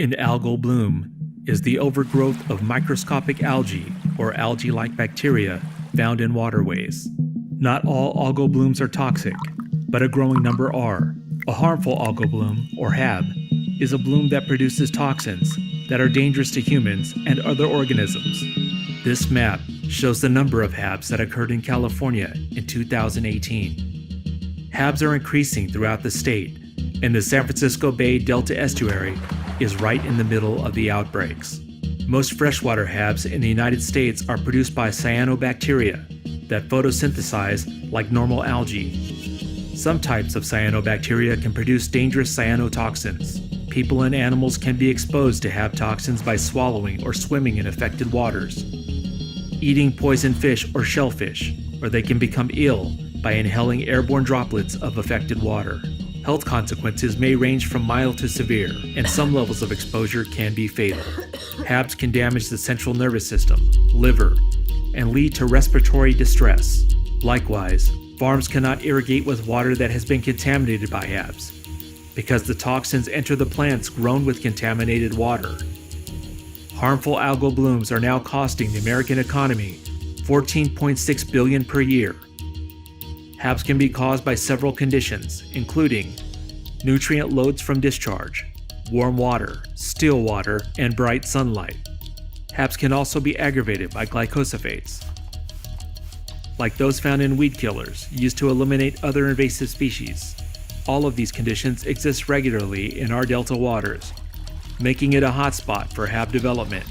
An algal bloom is the overgrowth of microscopic algae or algae-like bacteria found in waterways. Not all algal blooms are toxic, but a growing number are. A harmful algal bloom, or HAB, is a bloom that produces toxins that are dangerous to humans and other organisms. This map shows the number of HABs that occurred in California in 2018. HABs are increasing throughout the state, and the San Francisco Bay Delta Estuary is right in the middle of the outbreaks. Most freshwater HABs in the United States are produced by cyanobacteria that photosynthesize like normal algae. Some types of cyanobacteria can produce dangerous cyanotoxins. People and animals can be exposed to HAB toxins by swallowing or swimming in affected waters, eating poison fish or shellfish, or they can become ill by inhaling airborne droplets of affected water. Health consequences may range from mild to severe, and some levels of exposure can be fatal. HABs can damage the central nervous system, liver, and lead to respiratory distress. Likewise, farms cannot irrigate with water that has been contaminated by HABs, because the toxins enter the plants grown with contaminated water. Harmful algal blooms are now costing the American economy $14.6 billion per year. HABs can be caused by several conditions, including nutrient loads from discharge, warm water, still water, and bright sunlight. HABs can also be aggravated by glycosiphates, like those found in weed killers used to eliminate other invasive species. All of these conditions exist regularly in our delta waters, making it a hotspot for HAB development.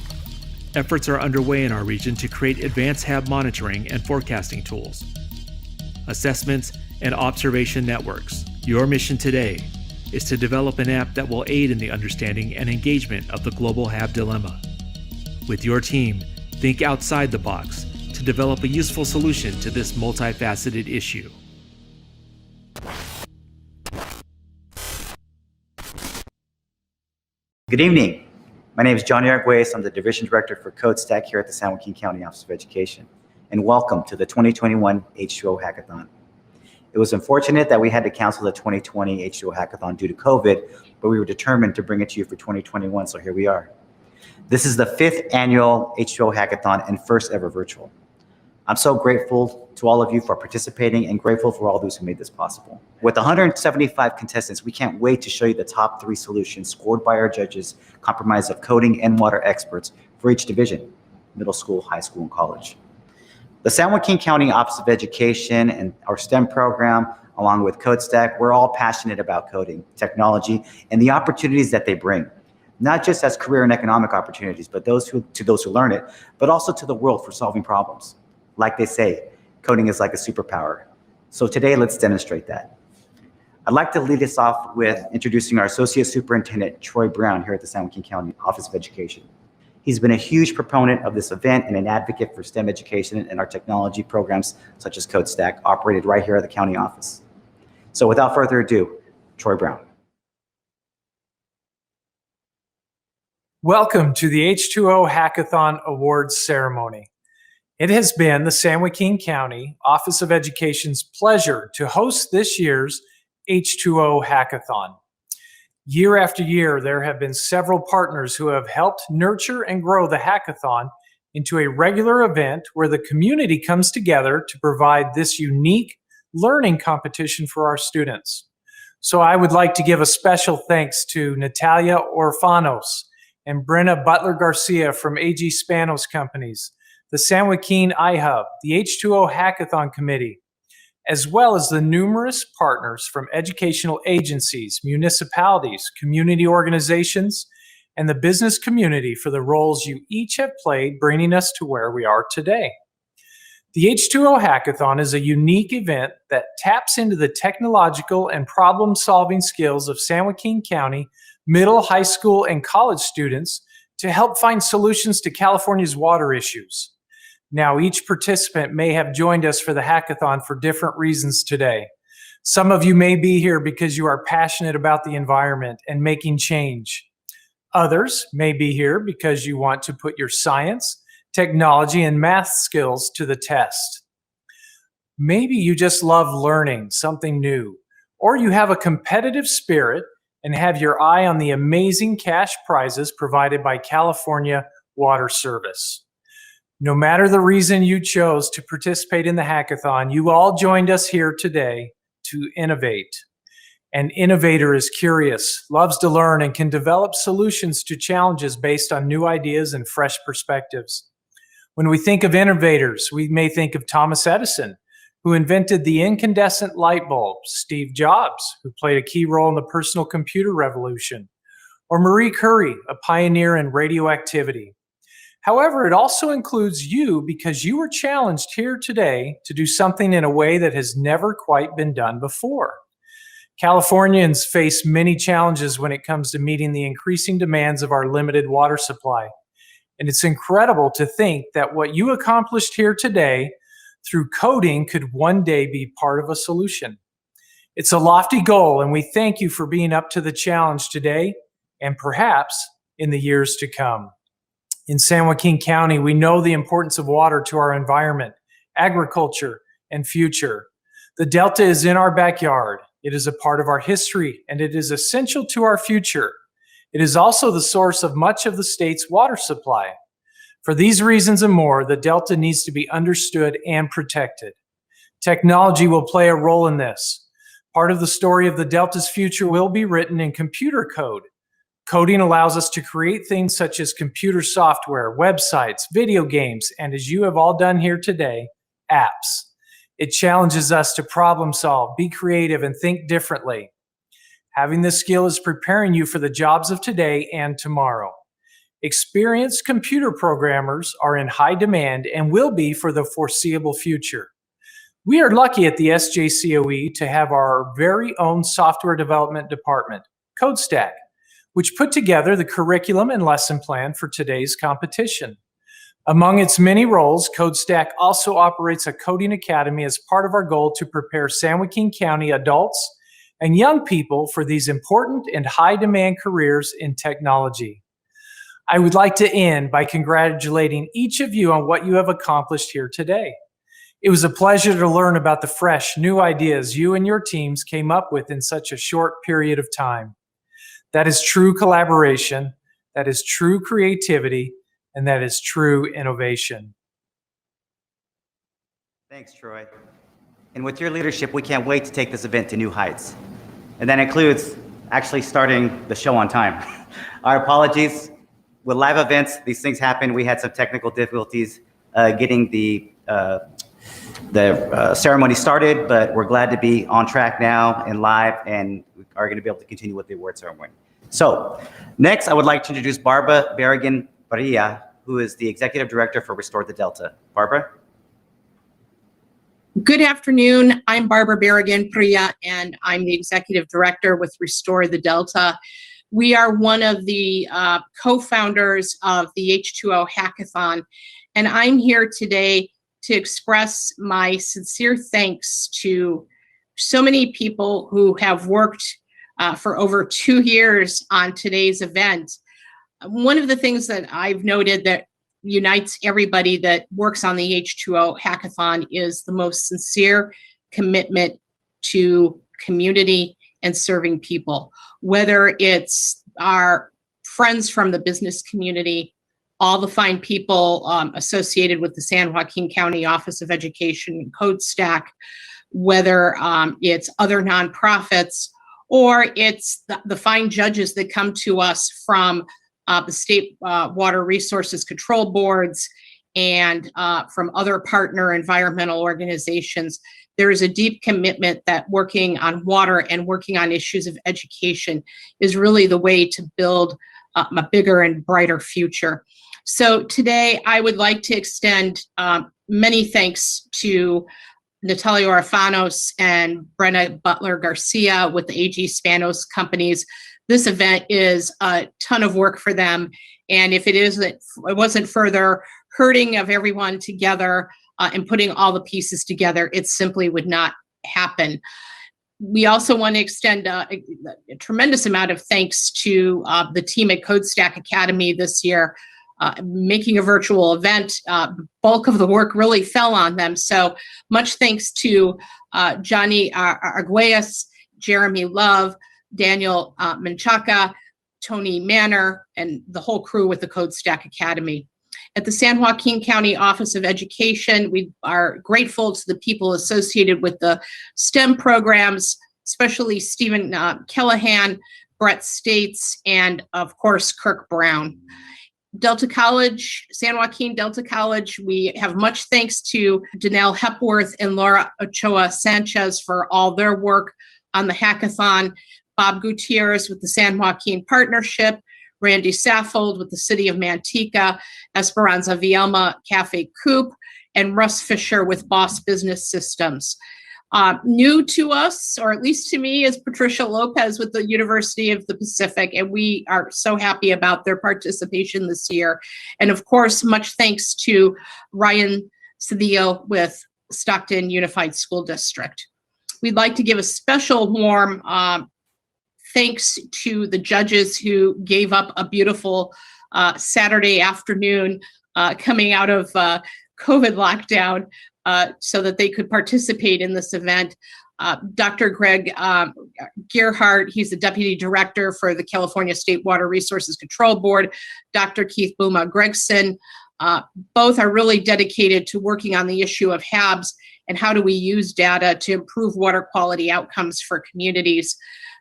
Efforts are underway in our region to create advanced HAB monitoring and forecasting tools, assessments, and observation networks. Your mission today is to develop an app that will aid in the understanding and engagement of the global HAB dilemma. With your team, think outside the box to develop a useful solution to this multifaceted issue. Good evening. My name is John Arguez. I'm the Division Director for CodeStack here at the San Joaquin County Office of Education. And welcome to the 2021 H2O Hackathon. It was unfortunate that we had to cancel the 2020 H2O Hackathon due to COVID, but we were determined to bring it to you for 2021, so here we are. This is the 5th annual H2O Hackathon and first ever virtual. I'm so grateful to all of you for participating and grateful for all those who made this possible. With 175 contestants, we can't wait to show you the top 3 solutions scored by our judges, comprised of coding and water experts for each division, middle school, high school, and college. The San Joaquin County Office of Education and our STEM program, along with CodeStack, we're all passionate about coding, technology, and the opportunities that they bring, not just as career and economic opportunities, but to those who learn it, but also to the world for solving problems. Like they say, coding is like a superpower. So today, let's demonstrate that. I'd like to lead us off with introducing our Associate Superintendent, Troy Brown, here at the San Joaquin County Office of Education. He's been a huge proponent of this event and an advocate for STEM education and our technology programs, such as CodeStack, operated right here at the county office. So without further ado, Troy Brown. Welcome to the H2O Hackathon Awards ceremony. It has been the San Joaquin County Office of Education's pleasure to host this year's H2O Hackathon. Year after year, there have been several partners who have helped nurture and grow the hackathon into a regular event where the community comes together to provide this unique learning competition for our students. So I would like to give a special thanks to Natalia Orfanos and Brenna Butler-Garcia from AG Spanos Companies, the San Joaquin iHub, the H2O Hackathon Committee, as well as the numerous partners from educational agencies, municipalities, community organizations, and the business community for the roles you each have played bringing us to where we are today. The H2O Hackathon is a unique event that taps into the technological and problem-solving skills of San Joaquin County middle, high school, and college students to help find solutions to California's water issues. Now, each participant may have joined us for the hackathon for different reasons today. Some of you may be here because you are passionate about the environment and making change. Others may be here because you want to put your science, technology, and math skills to the test. Maybe you just love learning something new, or you have a competitive spirit and have your eye on the amazing cash prizes provided by California Water Service. No matter the reason you chose to participate in the hackathon, you all joined us here today to innovate. An innovator is curious, loves to learn, and can develop solutions to challenges based on new ideas and fresh perspectives. When we think of innovators, we may think of Thomas Edison, who invented the incandescent light bulb, Steve Jobs, who played a key role in the personal computer revolution, or Marie Curie, a pioneer in radioactivity. However, it also includes you because you were challenged here today to do something in a way that has never quite been done before. Californians face many challenges when it comes to meeting the increasing demands of our limited water supply. And it's incredible to think that what you accomplished here today through coding could one day be part of a solution. It's a lofty goal, and we thank you for being up to the challenge today and perhaps in the years to come. In San Joaquin County, we know the importance of water to our environment, agriculture, and future. The Delta is in our backyard. It is a part of our history, and it is essential to our future. It is also the source of much of the state's water supply. For these reasons and more, the Delta needs to be understood and protected. Technology will play a role in this. Part of the story of the Delta's future will be written in computer code. Coding allows us to create things such as computer software, websites, video games, and as you have all done here today, apps. It challenges us to problem solve, be creative, and think differently. Having this skill is preparing you for the jobs of today and tomorrow. Experienced computer programmers are in high demand and will be for the foreseeable future. We are lucky at the SJCOE to have our very own software development department, CodeStack, which put together the curriculum and lesson plan for today's competition. Among its many roles, CodeStack also operates a coding academy as part of our goal to prepare San Joaquin County adults and young people for these important and high-demand careers in technology. I would like to end by congratulating each of you on what you have accomplished here today. It was a pleasure to learn about the fresh, new ideas you and your teams came up with in such a short period of time. That is true collaboration, that is true creativity, and that is true innovation. Thanks, Troy. And with your leadership, we can't wait to take this event to new heights. And that includes actually starting the show on time. Our apologies. With live events, these things happen. We had some technical difficulties getting the ceremony started, but we're glad to be on track now and live, and we are going to be able to continue with the award ceremony. So next, I would like to introduce Barbara Barrigan-Parilla, who is the Executive Director for Restore the Delta. Barbara? Good afternoon. I'm Barbara Barrigan-Parilla, and I'm the Executive Director with Restore the Delta. We are one of the co-founders of the H2O Hackathon, and I'm here today to express my sincere thanks to so many people who have worked for over 2 years on today's event. One of the things that I've noted that unites everybody that works on the H2O Hackathon is the most sincere commitment to community and serving people, whether it's our friends from the business community, all the fine people associated with the San Joaquin County Office of Education and CodeStack, whether it's other nonprofits, or it's the fine judges that come to us from the state water resources control boards and from other partner environmental organizations. There is a deep commitment that working on water and working on issues of education is really the way to build a bigger and brighter future. So today I would like to extend many thanks to Natalia Orfanos and Brenna Butler-Garcia with the AG Spanos companies. This event is a ton of work for them. And if it wasn't for their herding of everyone together and putting all the pieces together, it simply would not happen. We also want to extend a tremendous amount of thanks to the team at CodeStack Academy this year. Making a virtual event, bulk of the work really fell on them. So much thanks to Johnny Arguelles, Jeremy Love, Daniel Menchaca, Tony Manor, and the whole crew with the CodeStack Academy. At the San Joaquin County Office of Education, we are grateful to the people associated with the STEM programs, especially Stephen Callahan, Brett States, and of course, Kirk Brown. Delta College, San Joaquin Delta College, we have much thanks to Danelle Hepworth and Laura Ochoa Sanchez for all their work on the hackathon, Bob Gutierrez with the San Joaquin Partnership, Randy Saffold with the City of Manteca, Esperanza Vielma Cafe Coop, and Russ Fisher with Boss Business Systems. New to us, or at least to me, is Patricia Lopez with the University of the Pacific, and we are so happy about their participation this year. And of course, much thanks to Ryan Cedillo with Stockton Unified School District. We'd like to give a special warm thanks to the judges who gave up a beautiful Saturday afternoon coming out of COVID lockdown so that they could participate in this event. Dr. Greg Gerhardt, he's the Deputy Director for the California State Water Resources Control Board. Dr. Keith Buma Gregson, both are really dedicated to working on the issue of HABs and how do we use data to improve water quality outcomes for communities.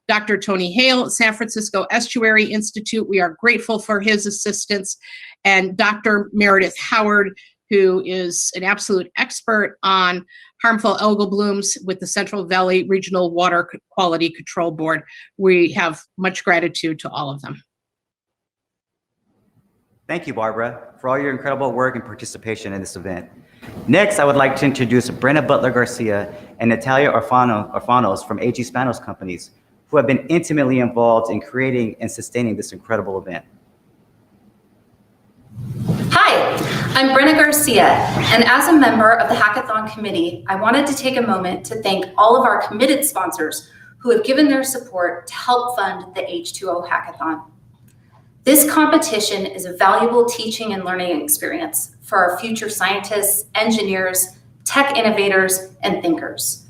Dr. Tony Hale at San Francisco Estuary Institute, we are grateful for his assistance. And Dr. Meredith Howard, who is an absolute expert on harmful algal blooms with the Central Valley Regional Water Quality Control Board. We have much gratitude to all of them. Thank you, Barbara, for all your incredible work and participation in this event. Next, I would like to introduce Brenna Butler-Garcia and Natalia Orfanos from AG Spanos Companies, who have been intimately involved in creating and sustaining this incredible event. Hi, I'm Brenna Garcia, and as a member of the Hackathon Committee, I wanted to take a moment to thank all of our committed sponsors who have given their support to help fund the H2O Hackathon. This competition is a valuable teaching and learning experience for our future scientists, engineers, tech innovators, and thinkers.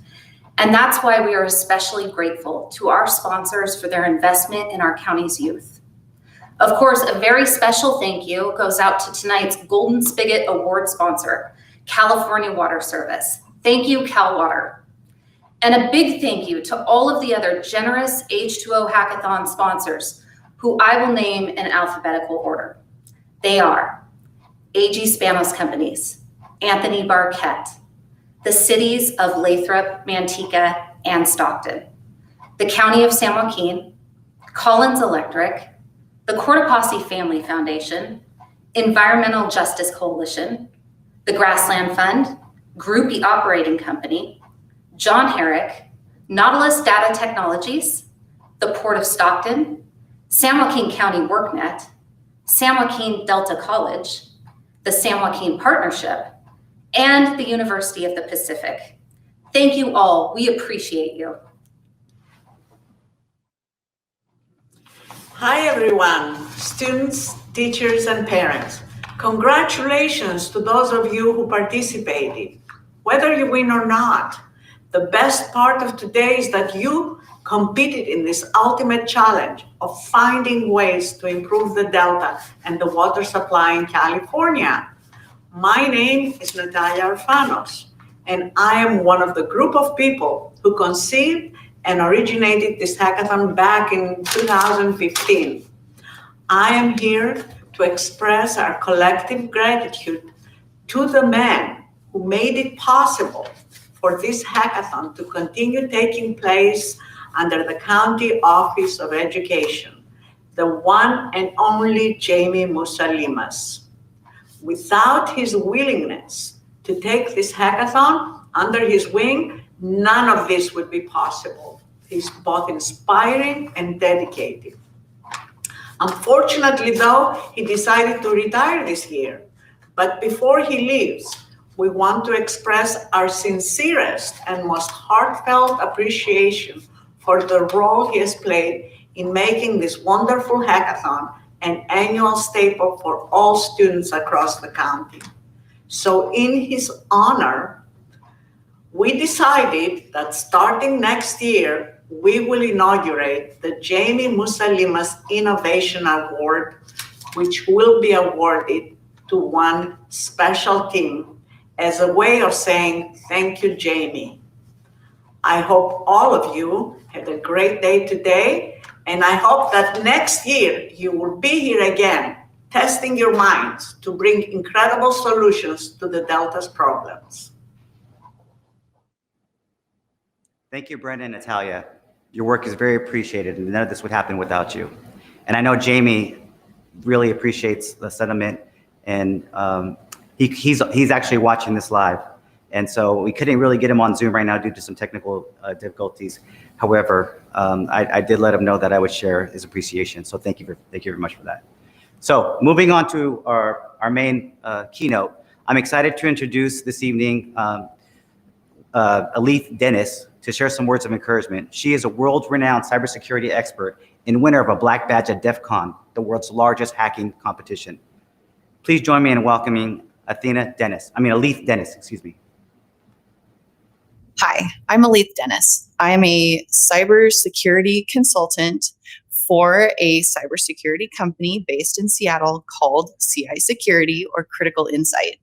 And that's why we are especially grateful to our sponsors for their investment in our county's youth. Of course, a very special thank you goes out to tonight's Golden Spigot Award sponsor, California Water Service. Thank you, Cal Water. And a big thank you to all of the other generous H2O Hackathon sponsors, who I will name in alphabetical order. They are AG Spanos Companies, Anthony Barquette, the cities of Lathrop, Manteca, and Stockton, the County of San Joaquin, Collins Electric, the Cortopassi Family Foundation, Environmental Justice Coalition, the Grassland Fund, Group E Operating Company, John Herrick, Nautilus Data Technologies, the Port of Stockton, San Joaquin County WorkNet, San Joaquin Delta College, the San Joaquin Partnership, and the University of the Pacific. Thank you all. We appreciate you. Hi everyone, students, teachers, and parents. Congratulations to those of you who participated. Whether you win or not, the best part of today is that you competed in this ultimate challenge of finding ways to improve the Delta and the water supply in California. My name is Natalia Orfanos, and I am one of the group of people who conceived and originated this hackathon back in 2015. I am here to express our collective gratitude to the man who made it possible for this hackathon to continue taking place under the County Office of Education, the one and only Jamie Musalimas. Without his willingness to take this hackathon under his wing, none of this would be possible. He's both inspiring and dedicated. Unfortunately, though, he decided to retire this year. But before he leaves, we want to express our sincerest and most heartfelt appreciation for the role he has played in making this wonderful hackathon an annual staple for all students across the county. So in his honor, we decided that starting next year, we will inaugurate the Jamie Musalimas Innovation Award, which will be awarded to one special team as a way of saying, thank you, Jamie. I hope all of you had a great day today, and I hope that next year you will be here again, testing your minds to bring incredible solutions to the Delta's problems. Thank you, Brenda and Natalia. Your work is very appreciated, and none of this would happen without you. And I know Jamie really appreciates the sentiment, and he's actually watching this live. And so we couldn't really get him on Zoom right now due to some technical difficulties. However, I did let him know that I would share his appreciation. So thank you very much for that. So moving on to our main keynote, I'm excited to introduce this evening Alith Dennis to share some words of encouragement. She is a world-renowned cybersecurity expert and winner of a black badge at DEF CON, the world's largest hacking competition. Please join me in welcoming Alith Dennis, excuse me. Hi, I'm Alith Dennis. I am a cybersecurity consultant for a cybersecurity company based in Seattle called CI Security or Critical Insight.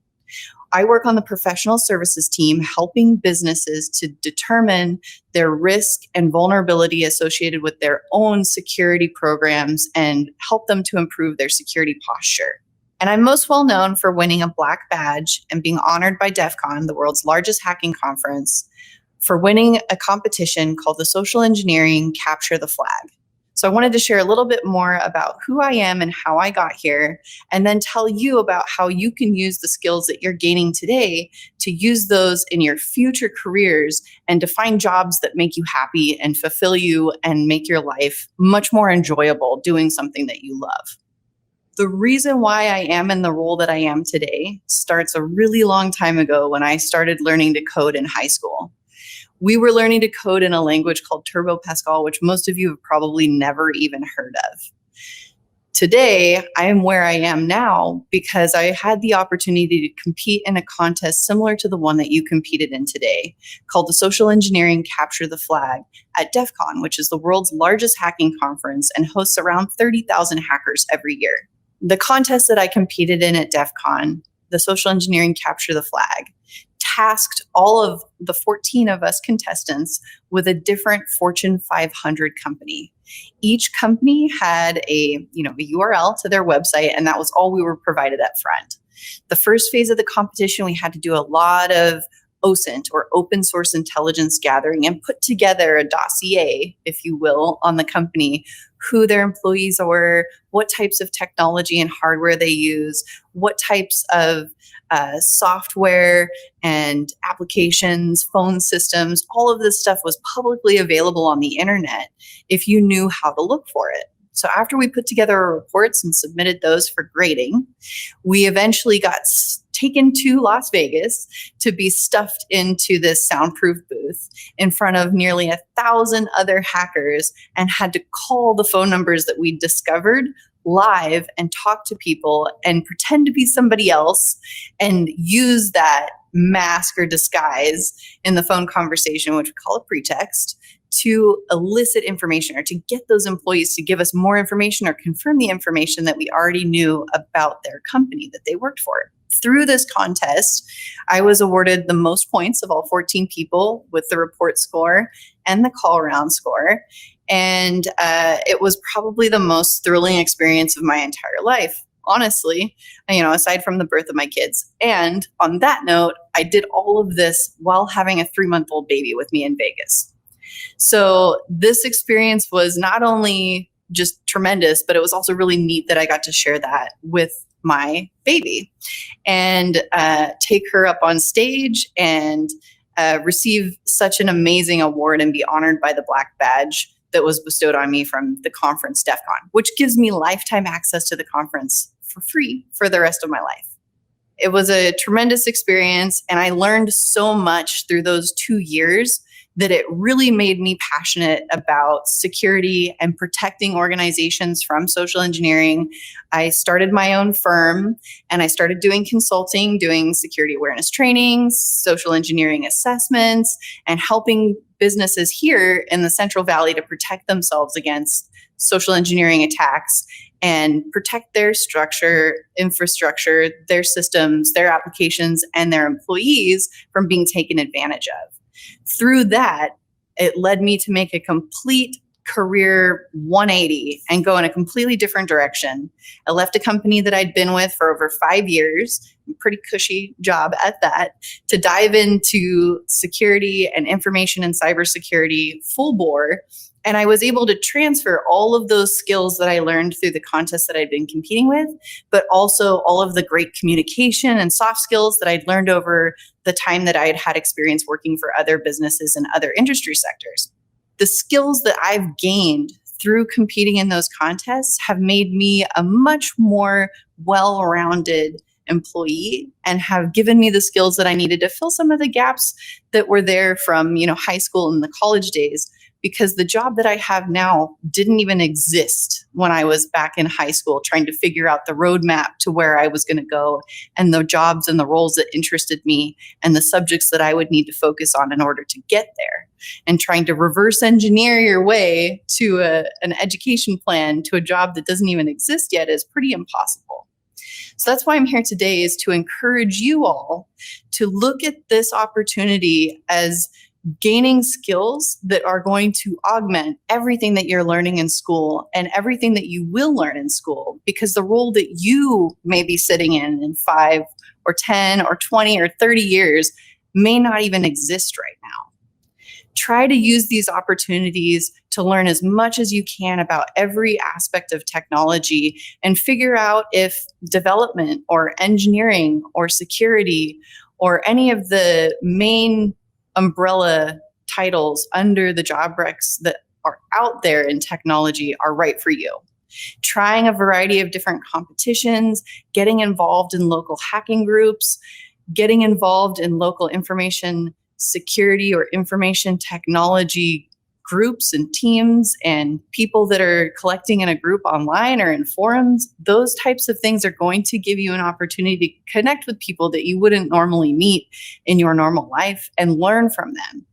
I work on the professional services team helping businesses to determine their risk and vulnerability associated with their own security programs and help them to improve their security posture. And I'm most well known for winning a black badge and being honored by DEF CON, the world's largest hacking conference, for winning a competition called the Social Engineering Capture the Flag. So I wanted to share a little bit more about who I am and how I got here, and then tell you about how you can use the skills that you're gaining today to use those in your future careers and to find jobs that make you happy and fulfill you and make your life much more enjoyable doing something that you love. The reason why I am in the role that I am today starts a really long time ago when I started learning to code in high school. We were learning to code in a language called Turbo Pascal, which most of you have probably never even heard of. Today, I am where I am now because I had the opportunity to compete in a contest similar to the one that you competed in today, called the Social Engineering Capture the Flag at DEF CON, which is the world's largest hacking conference and hosts around 30,000 hackers every year. The contest that I competed in at DEF CON, the Social Engineering Capture the Flag, tasked all of the 14 of us contestants with a different Fortune 500 company. Each company had a URL to their website, and that was all we were provided up front. The first phase of the competition, we had to do a lot of OSINT, or open source intelligence gathering, and put together a dossier, if you will, on the company, who their employees were, what types of technology and hardware they use, what types of software and applications, phone systems. All of this stuff was publicly available on the internet if you knew how to look for it. So after we put together our reports and submitted those for grading, we eventually got taken to Las Vegas to be stuffed into this soundproof booth in front of nearly 1,000 other hackers and had to call the phone numbers that we discovered live and talk to people and pretend to be somebody else and use that mask or disguise in the phone conversation, which we call a pretext, to elicit information or to get those employees to give us more information or confirm the information that we already knew about their company that they worked for. Through this contest, I was awarded the most points of all 14 people with the report score and the call round score. And it was probably the most thrilling experience of my entire life, honestly, aside from the birth of my kids. And on that note, I did all of this while having a 3-month-old baby with me in Vegas. So this experience was not only just tremendous, but it was also really neat that I got to share that with my baby and take her up on stage and receive such an amazing award and be honored by the black badge that was bestowed on me from the conference DEF CON, which gives me lifetime access to the conference for free for the rest of my life. It was a tremendous experience, and I learned so much through those 2 years that it really made me passionate about security and protecting organizations from social engineering. I started my own firm and I started doing consulting, doing security awareness trainings, social engineering assessments, and helping businesses here in the Central Valley to protect themselves against social engineering attacks and protect their structure, infrastructure, their systems, their applications, and their employees from being taken advantage of. Through that, it led me to make a complete career 180 and go in a completely different direction. I left a company that I'd been with for over 5 years, a pretty cushy job at that, to dive into security and information and cybersecurity full bore. And I was able to transfer all of those skills that I learned through the contests that I'd been competing with, but also all of the great communication and soft skills that I'd learned over the time that I had had experience working for other businesses and other industry sectors. The skills that I've gained through competing in those contests have made me a much more well-rounded employee and have given me the skills that I needed to fill some of the gaps that were there from, high school and the college days, because the job that I have now didn't even exist when I was back in high school trying to figure out the roadmap to where I was going to go and the jobs and the roles that interested me and the subjects that I would need to focus on in order to get there. And trying to reverse engineer your way to an education plan to a job that doesn't even exist yet is pretty impossible. So that's why I'm here today, is to encourage you all to look at this opportunity as gaining skills that are going to augment everything that you're learning in school and everything that you will learn in school, because the role that you may be sitting in 5 or 10 or 20 or 30 years may not even exist right now. Try to use these opportunities to learn as much as you can about every aspect of technology and figure out if development or engineering or security or any of the main umbrella titles under the job recs that are out there in technology are right for you. Trying a variety of different competitions, getting involved in local hacking groups, getting involved in local information security or information technology groups and teams and people that are collecting in a group online or in forums. Those types of things are going to give you an opportunity to connect with people that you wouldn't normally meet in your normal life and learn from them.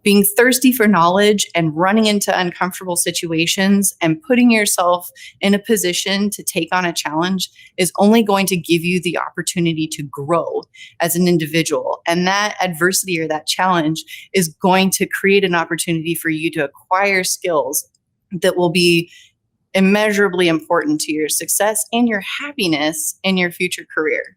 Being thirsty for knowledge and running into uncomfortable situations and putting yourself in a position to take on a challenge is only going to give you the opportunity to grow as an individual. And that adversity or that challenge is going to create an opportunity for you to acquire skills that will be immeasurably important to your success and your happiness in your future career.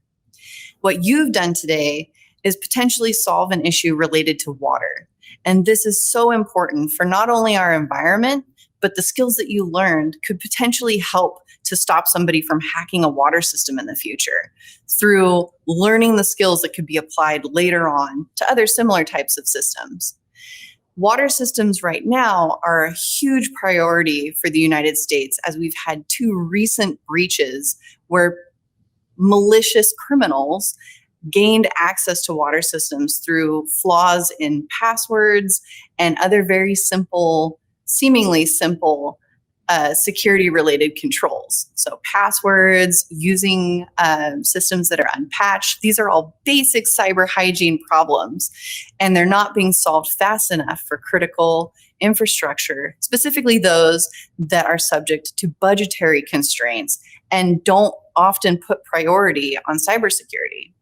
What you've done today is potentially solve an issue related to water. And this is so important for not only our environment, but the skills that you learned could potentially help to stop somebody from hacking a water system in the future through learning the skills that could be applied later on to other similar types of systems. Water systems right now are a huge priority for the United States, as we've had 2 recent breaches where malicious criminals gained access to water systems through flaws in passwords and other very simple, seemingly simple security-related controls. So passwords, using systems that are unpatched, these are all basic cyber hygiene problems, and they're not being solved fast enough for critical infrastructure, specifically those that are subject to budgetary constraints and don't often put priority on cybersecurity.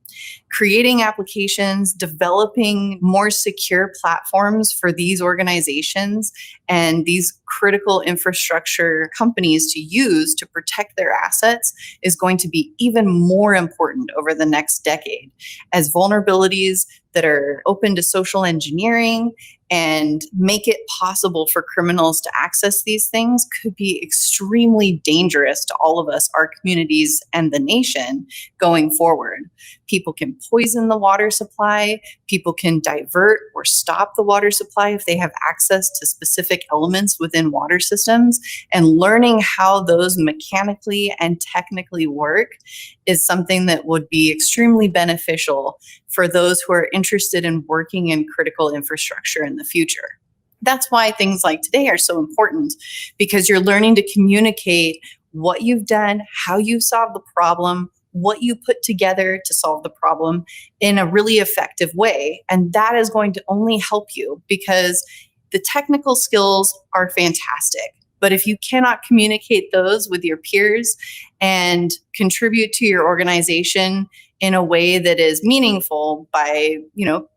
Creating applications, developing more secure platforms for these organizations and these critical infrastructure companies to use to protect their assets is going to be even more important over the next decade, as vulnerabilities that are open to social engineering and make it possible for criminals to access these things could be extremely dangerous to all of us, our communities, and the nation going forward. People can poison the water supply. People can divert or stop the water supply if they have access to specific specific elements within water systems, and learning how those mechanically and technically work is something that would be extremely beneficial for those who are interested in working in critical infrastructure in the future. That's why things like today are so important, because you're learning to communicate what you've done, how you solved the problem, what you put together to solve the problem in a really effective way. And that is going to only help you, because the technical skills are fantastic. But if you cannot communicate those with your peers and contribute to your organization in a way that is meaningful by,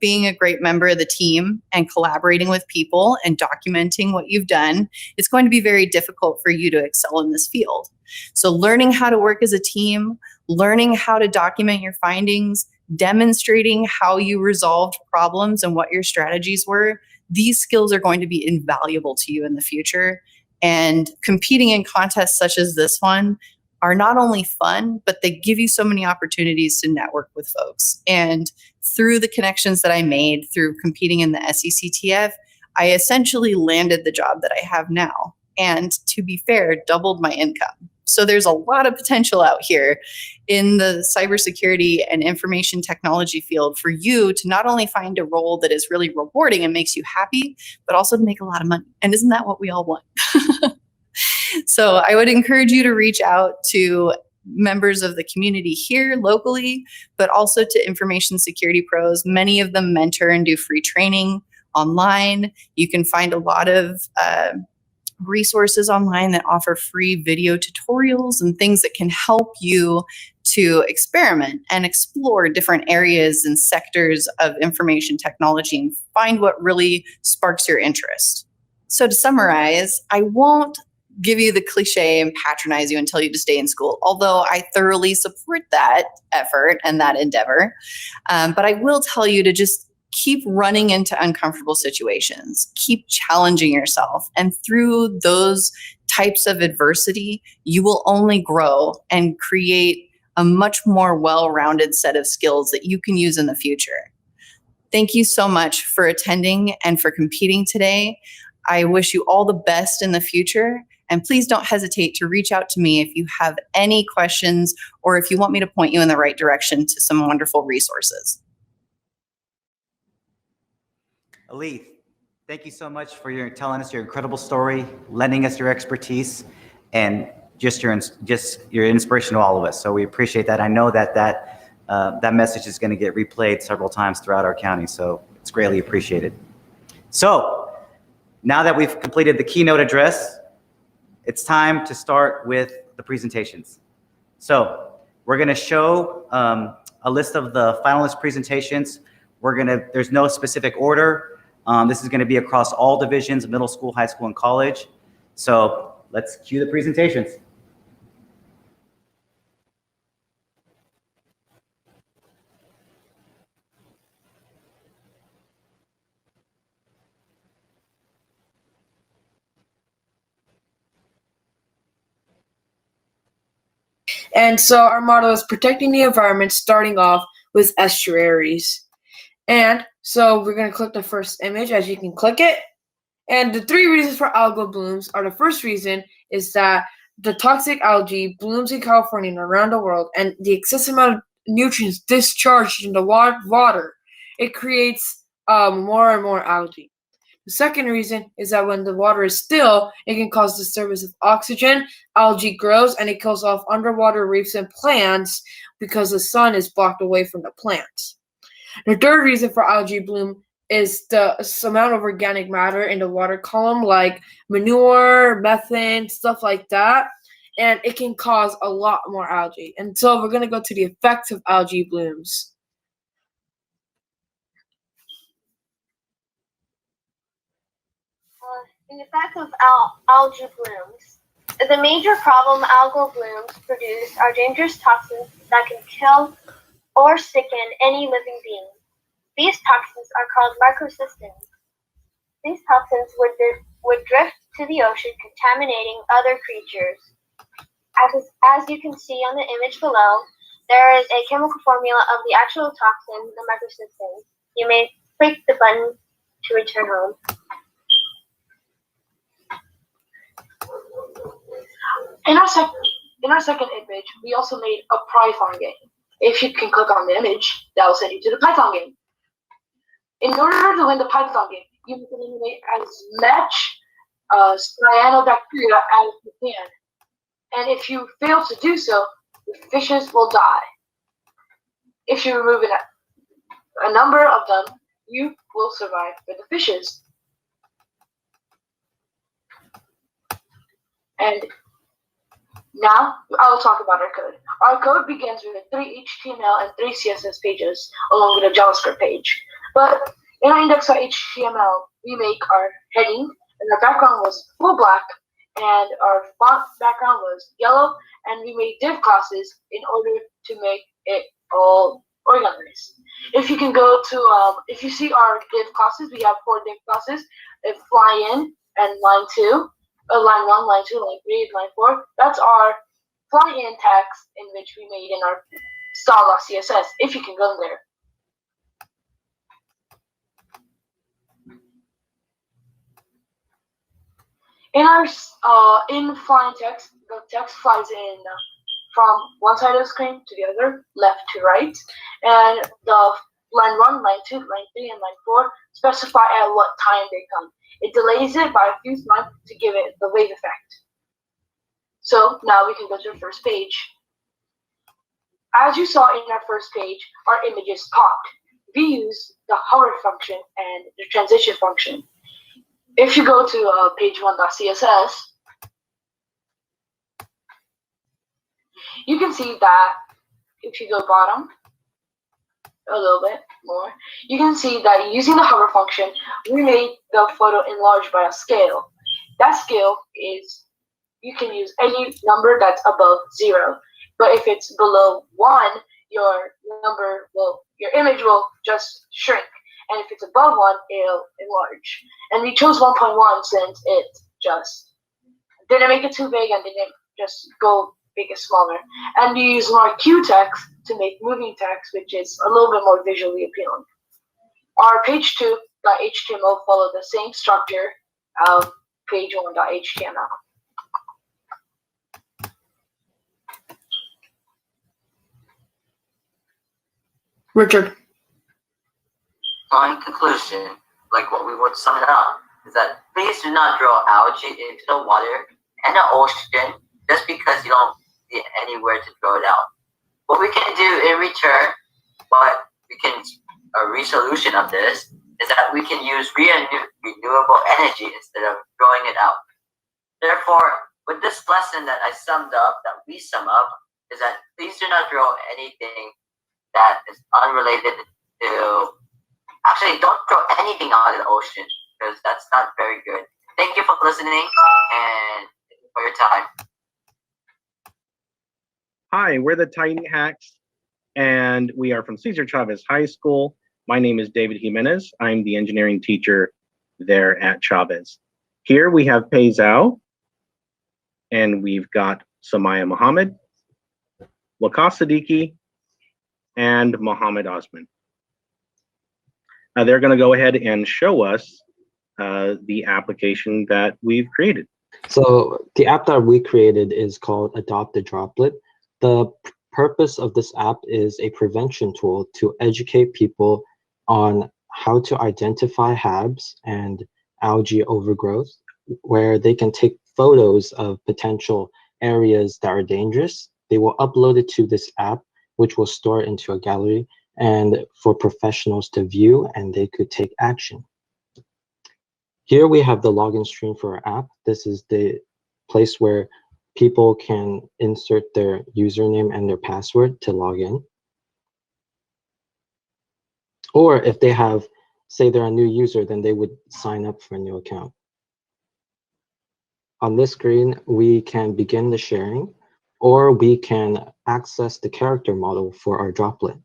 being a great member of the team and collaborating with people and documenting what you've done, it's going to be very difficult for you to excel in this field. So learning how to work as a team, learning how to document your findings, demonstrating how you resolved problems and what your strategies were, these skills are going to be invaluable to you in the future. And competing in contests such as this one are not only fun, but they give you so many opportunities to network with folks. And through the connections that I made through competing in the SECTF, I essentially landed the job that I have now. And to be fair, doubled my income. So there's a lot of potential out here in the cybersecurity and information technology field for you to not only find a role that is really rewarding and makes you happy, but also to make a lot of money. And isn't that what we all want? So I would encourage you to reach out to members of the community here locally, but also to information security pros. Many of them mentor and do free training online. You can find a lot of resources online that offer free video tutorials and things that can help you to experiment and explore different areas and sectors of information technology and find what really sparks your interest. So to summarize, I won't give you the cliche and patronize you and tell you to stay in school, although I thoroughly support that effort and that endeavor. But I will tell you to just keep running into uncomfortable situations, keep challenging yourself. And through those types of adversity, you will only grow and create a much more well-rounded set of skills that you can use in the future. Thank you so much for attending and for competing today. I wish you all the best in the future. And please don't hesitate to reach out to me if you have any questions or if you want me to point you in the right direction to some wonderful resources. Alith, thank you so much for telling us your incredible story, lending us your expertise, and just your inspiration to all of us. So we appreciate that. I know that message is going to get replayed several times throughout our county, so it's greatly appreciated. So now that we've completed the keynote address, it's time to start with the presentations. So we're going to show a list of the finalist presentations. There's no specific order. This is going to be across all divisions, middle school, high school, and college. So let's cue the presentations. And so our motto is protecting the environment, starting off with estuaries. And so we're going to click the first image, as you can click it. And the 3 reasons for algal blooms are: the first reason is that the toxic algae blooms in California and around the world, and the excessive amount of nutrients discharged into water, it creates more and more algae. The second reason is that when the water is still, it can cause disturbance of oxygen, algae grows, and it kills off underwater reefs and plants because the sun is blocked away from the plants. The third reason for algae bloom is the amount of organic matter in the water column, like manure, methane, stuff like that, and it can cause a lot more algae. And so we're going to go to the effects of algae blooms. The effect of algae blooms. The major problem algal blooms produce are dangerous toxins that can kill or sicken any living being. These toxins are called microsystems. These toxins would drift to the ocean, contaminating other creatures. As you can see on the image below, there is a chemical formula of the actual toxin, the microsystems. You may click the button to return home. In our second image, we also made a Python game. If you can click on the image, that will send you to the Python game. In order to win the Python game, you must eliminate as much cyanobacteria as you can. And if you fail to do so, the fishes will die. If you remove a number of them, you will survive for the fishes. And now I will talk about our code. Our code begins with 3 HTML and 3 CSS pages, along with a JavaScript page. But in our index.html, we make our heading, and our background was full black, and our font background was yellow, and we made div classes in order to make it all organized. If you can go to, if you see our div classes, we have 4 div classes: fly in and line 2. Line 1, line 2, line 3, line 4. That's our fly-in text in which we made in our style.css, if you can go there. In our in flying text, the text flies in from one side of the screen to the other, left to right, and the line 1, line 2, line 3, and line 4 specify at what time they come. It delays it by a few seconds to give it the wave effect. So now we can go to the first page. As you saw in our first page, our images popped. We use the hover function and the transition function. If you go to page1.css, you can see that if you go bottom a little bit more, you can see that using the hover function, we made the photo enlarged by a scale. That scale is, you can use any number that's above 0. But if it's below 1, your image will just shrink. And if it's above 1, it'll enlarge. And we chose 1.1 since it just didn't make it too big and didn't just go make it smaller. And we use marquee text to make moving text, which is a little bit more visually appealing. Our page2.html follow the same structure of page1.html. Richard. In conclusion, like what we would sum it up, is that please do not throw algae into the water and the ocean just because you don't see anywhere to throw it out. What we can do in return, a resolution of this, is that we can use renewable energy instead of throwing it out. Therefore, with this lesson that we sum up, is that please do not throw anything that is unrelated to, actually don't throw anything out in the ocean, because that's not very good. Thank you for listening and for your time. Hi, we're the Titan Hacks, and we are from Cesar Chavez High School. My name is David Jimenez. I'm the engineering teacher there at Chavez. Here we have Pei Zhao, and we've got Samaya Muhammad, Waqas Siddiqui, and Mohammed Osman. They're going to go ahead and show us the application that we've created. So the app that we created is called Adopt a Droplet. The purpose of this app is a prevention tool to educate people on how to identify HABs and algae overgrowth, where they can take photos of potential areas that are dangerous. They will upload it to this app, which will store it into a gallery and for professionals to view, and they could take action. Here we have the login screen for our app. This is the place where people can insert their username and their password to log in. Or if they have, say they're a new user, then they would sign up for a new account. On this screen, we can begin the sharing, or we can access the character model for our droplet.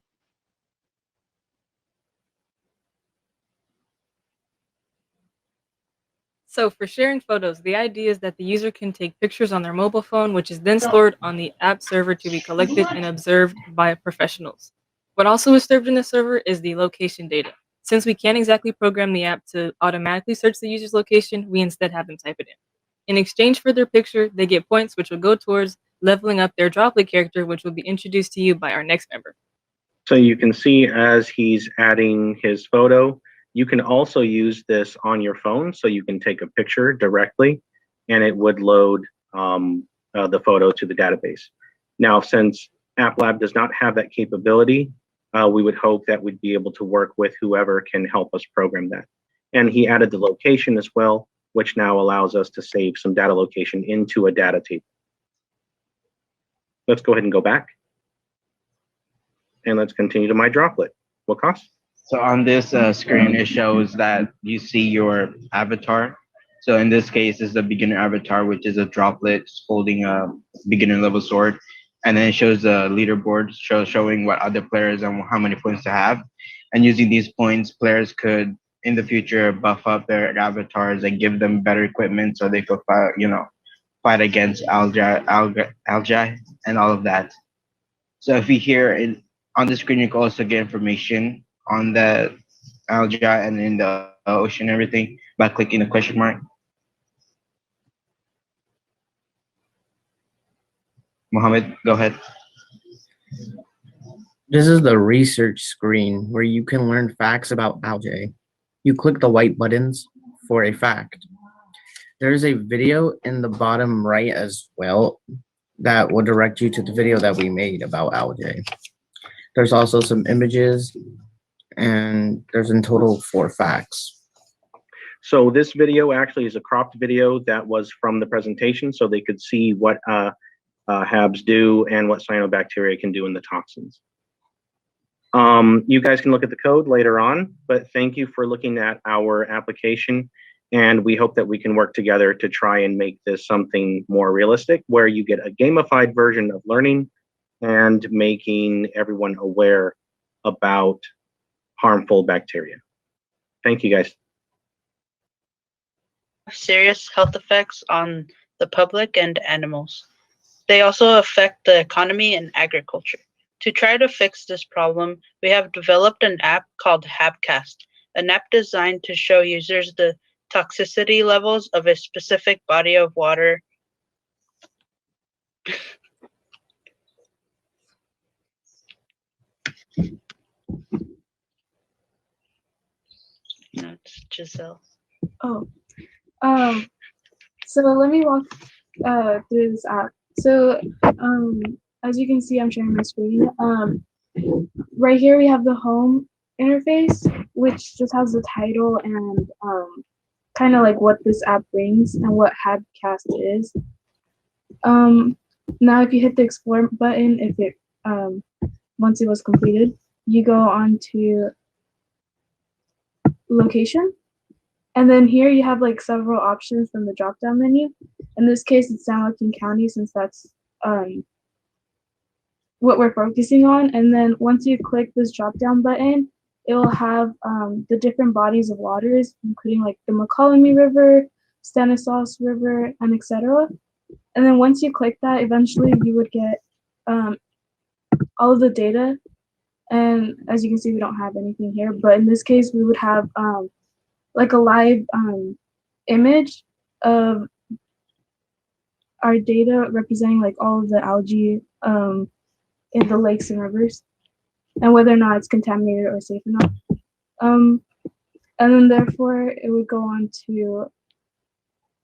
So for sharing photos, the idea is that the user can take pictures on their mobile phone, which is then stored on the app server to be collected and observed by professionals. What also is served in the server is the location data. Since we can't exactly program the app to automatically search the user's location, we instead have them type it in. In exchange for their picture, they get points which will go towards leveling up their droplet character, which will be introduced to you by our next member. So you can see as he's adding his photo, you can also use this on your phone, so you can take a picture directly and it would load the photo to the database. Now, since App Lab does not have that capability, we would hope that we'd be able to work with whoever can help us program that. And he added the location as well, which now allows us to save some data location into a data table. Let's go ahead and go back. And let's continue to my droplet. What costs? So on this screen, it shows that you see your avatar. So in this case, it's the beginner avatar, which is a droplet holding a beginner level sword. And then it shows the leaderboard showing what other players and how many points to have. And using these points, players could, in the future, buff up their avatars and give them better equipment so they could fight against algae and all of that. So if you hear on the screen, you can also get information on the algae and in the ocean and everything by clicking the question mark. Mohammed, go ahead. This is the research screen where you can learn facts about algae. You click the white buttons for a fact. There is a video in the bottom right as well that will direct you to the video that we made about algae. There's also some images, and there's in total 4 facts. So this video actually is a cropped video that was from the presentation, so they could see what HABs do and what cyanobacteria can do in the toxins. You guys can look at the code later on, but thank you for looking at our application. And we hope that we can work together to try and make this something more realistic, where you get a gamified version of learning and making everyone aware about harmful bacteria. Thank you, guys. Serious health effects on the public and animals. They also affect the economy and agriculture. To try to fix this problem, we have developed an app called Habcast, an app designed to show users the toxicity levels of a specific body of water. No, it's Giselle. Oh, so let me walk through this app. So, as you can see, I'm sharing my screen. Right here we have the home interface, which just has the title and kind of like what this app brings and what Habcast is. Now, if you hit the explore button, if it once it was completed, you go on to location. And then here you have like several options from the drop-down menu. In this case, it's San Joaquin County, since that's what we're focusing on. And then once you click this drop-down button, it will have the different bodies of waters, including like the McCollum River, Stanislaus River, and etc. And then once you click that, eventually you would get all of the data. And as you can see, we don't have anything here, but in this case, we would have like a live image of our data representing like all of the algae in the lakes and rivers, and whether or not it's contaminated or safe enough. And then therefore it would go on to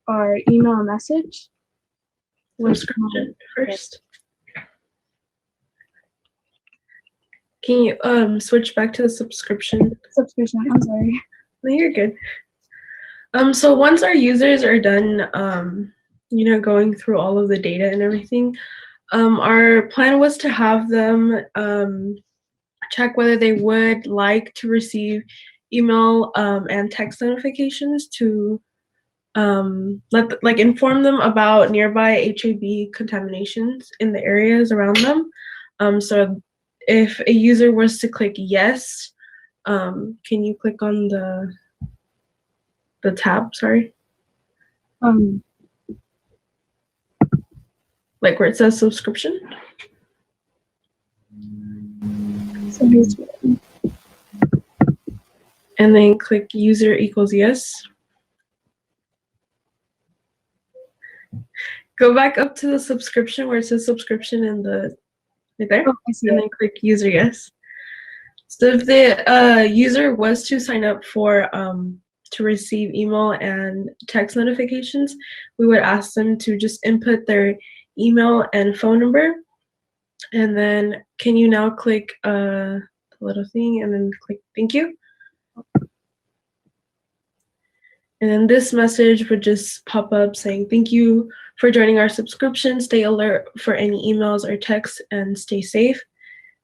our email message. Subscription first. Can you switch back to the subscription? Subscription, I'm sorry. No, you're good. So once our users are done, going through all of the data and everything, our plan was to have them check whether they would like to receive email and text notifications to inform them about nearby HAB contaminations in the areas around them. So if a user was to click yes, can you click on the tab, sorry? Like where it says subscription? And then click user equals yes. Go back up to the subscription where it says subscription in the right there, and then click user yes. So if the user was to sign up for to receive email and text notifications, we would ask them to just input their email and phone number, and then can you now click the little thing and then click thank you. And then this message would just pop up saying, thank you for joining our subscription. Stay alert for any emails or texts and stay safe.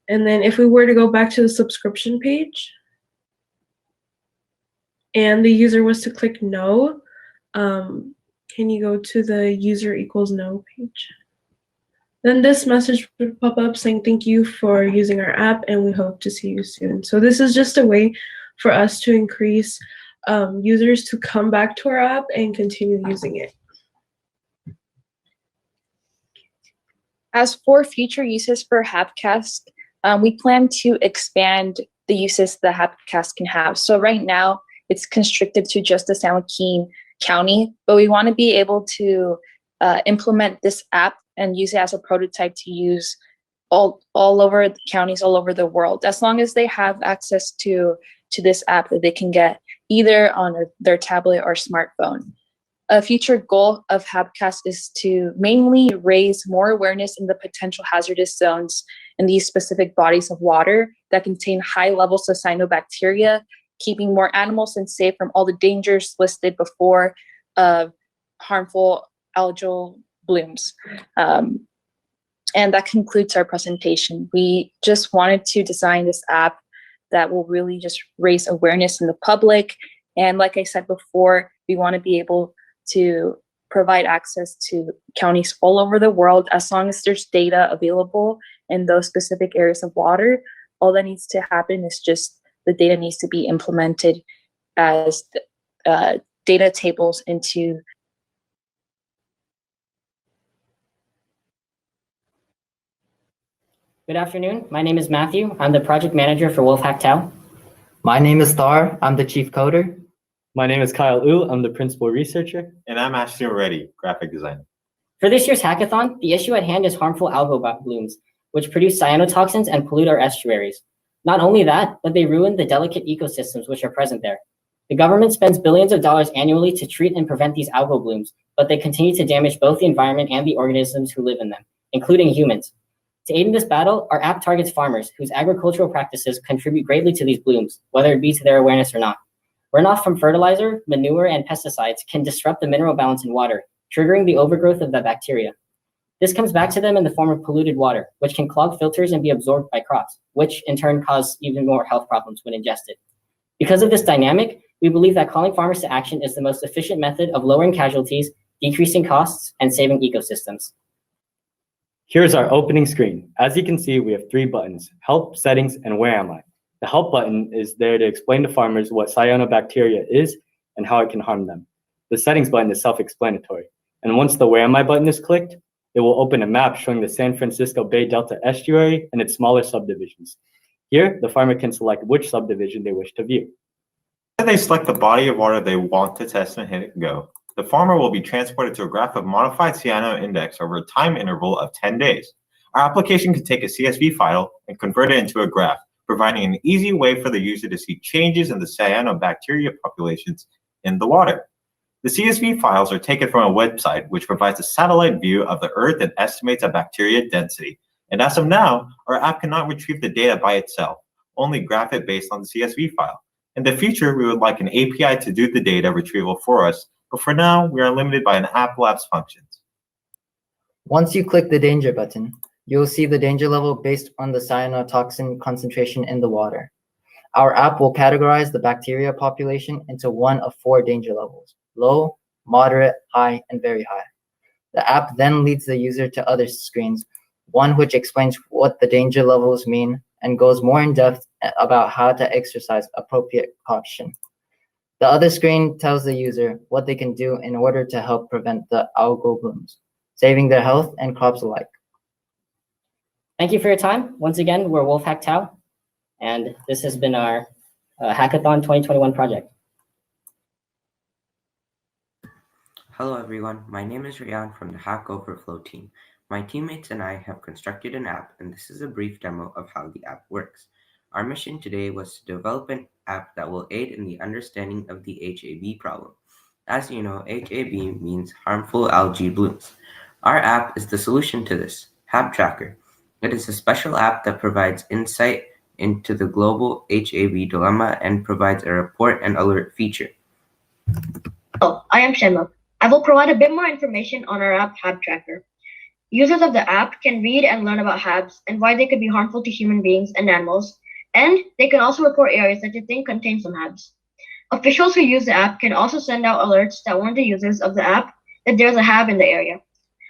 And then if we were to go back to the subscription page and the user was to click no, can you go to the user equals no page? Then this message would pop up saying, thank you for using our app and we hope to see you soon. So this is just a way for us to increase users to come back to our app and continue using it. As for future uses for Hapcast, we plan to expand the uses the Hapcast can have. So right now, it's constricted to just the San Joaquin County, but we want to be able to implement this app and use it as a prototype to use all over the counties all over the world, as long as they have access to this app that they can get either on their tablet or smartphone. A future goal of Hapcast is to mainly raise more awareness in the potential hazardous zones in these specific bodies of water that contain high levels of cyanobacteria, keeping more animals and safe from all the dangers listed before of harmful algal blooms. And that concludes our presentation. We just wanted to design this app that will really just raise awareness in the public. And like I said before, we want to be able to provide access to counties all over the world as long as there's data available in those specific areas of water. All that needs to happen is just the data needs to be implemented as data tables into. Good afternoon. My name is Matthew. I'm the project manager for Wolfhack Tau. My name is Thar. I'm the chief coder. My name is Kyle Wu. I'm the principal researcher. And I'm Ashley Reddy, graphic designer. For this year's hackathon, the issue at hand is harmful algal blooms, which produce cyanotoxins and pollute our estuaries. Not only that, but they ruin the delicate ecosystems which are present there. The government spends billions of dollars annually to treat and prevent these algal blooms, but they continue to damage both the environment and the organisms who live in them, including humans. To aid in this battle, our app targets farmers whose agricultural practices contribute greatly to these blooms, whether it be to their awareness or not. Runoff from fertilizer, manure, and pesticides can disrupt the mineral balance in water, triggering the overgrowth of the bacteria. This comes back to them in the form of polluted water, which can clog filters and be absorbed by crops, which in turn cause even more health problems when ingested. Because of this dynamic, we believe that calling farmers to action is the most efficient method of lowering casualties, decreasing costs, and saving ecosystems. Here's our opening screen. As you can see, we have 3 buttons: Help, Settings, and Where Am I? The Help button is there to explain to farmers what cyanobacteria is and how it can harm them. The Settings button is self-explanatory. And once the Where Am I button is clicked, it will open a map showing the San Francisco Bay Delta estuary and its smaller subdivisions. Here, the farmer can select which subdivision they wish to view. When they select the body of water they want to test and hit go, the farmer will be transported to a graph of modified cyano index over a time interval of 10 days. Our application can take a CSV file and convert it into a graph, providing an easy way for the user to see changes in the cyanobacteria populations in the water. The CSV files are taken from a website which provides a satellite view of the Earth and estimates a bacteria density. And as of now, our app cannot retrieve the data by itself, only graph it based on the CSV file. In the future, we would like an API to do the data retrieval for us, but for now, we are limited by an app lab's functions. Once you click the danger button, you'll see the danger level based on the cyanotoxin concentration in the water. Our app will categorize the bacteria population into one of 4 danger levels: low, moderate, high, and very high. The app then leads the user to other screens, one which explains what the danger levels mean and goes more in depth about how to exercise appropriate caution. The other screen tells the user what they can do in order to help prevent the algal blooms, saving their health and crops alike. Thank you for your time. Once again, we're Wolfhack Tau, and this has been our Hackathon 2021 project. Hello everyone, my name is Rian from the Hack Overflow team. My teammates and I have constructed an app, and this is a brief demo of how the app works. Our mission today was to develop an app that will aid in the understanding of the HAB problem. As you know, HAB means harmful algae blooms. Our app is the solution to this, HAB Tracker. It is a special app that provides insight into the global HAB dilemma and provides a report and alert feature. Hello, I am Shenmuk. I will provide a bit more information on our app HAB Tracker. Users of the app can read and learn about HABs and why they could be harmful to human beings and animals, and they can also report areas that they think contain some HABs. Officials who use the app can also send out alerts that warn the users of the app that there's a HAB in the area.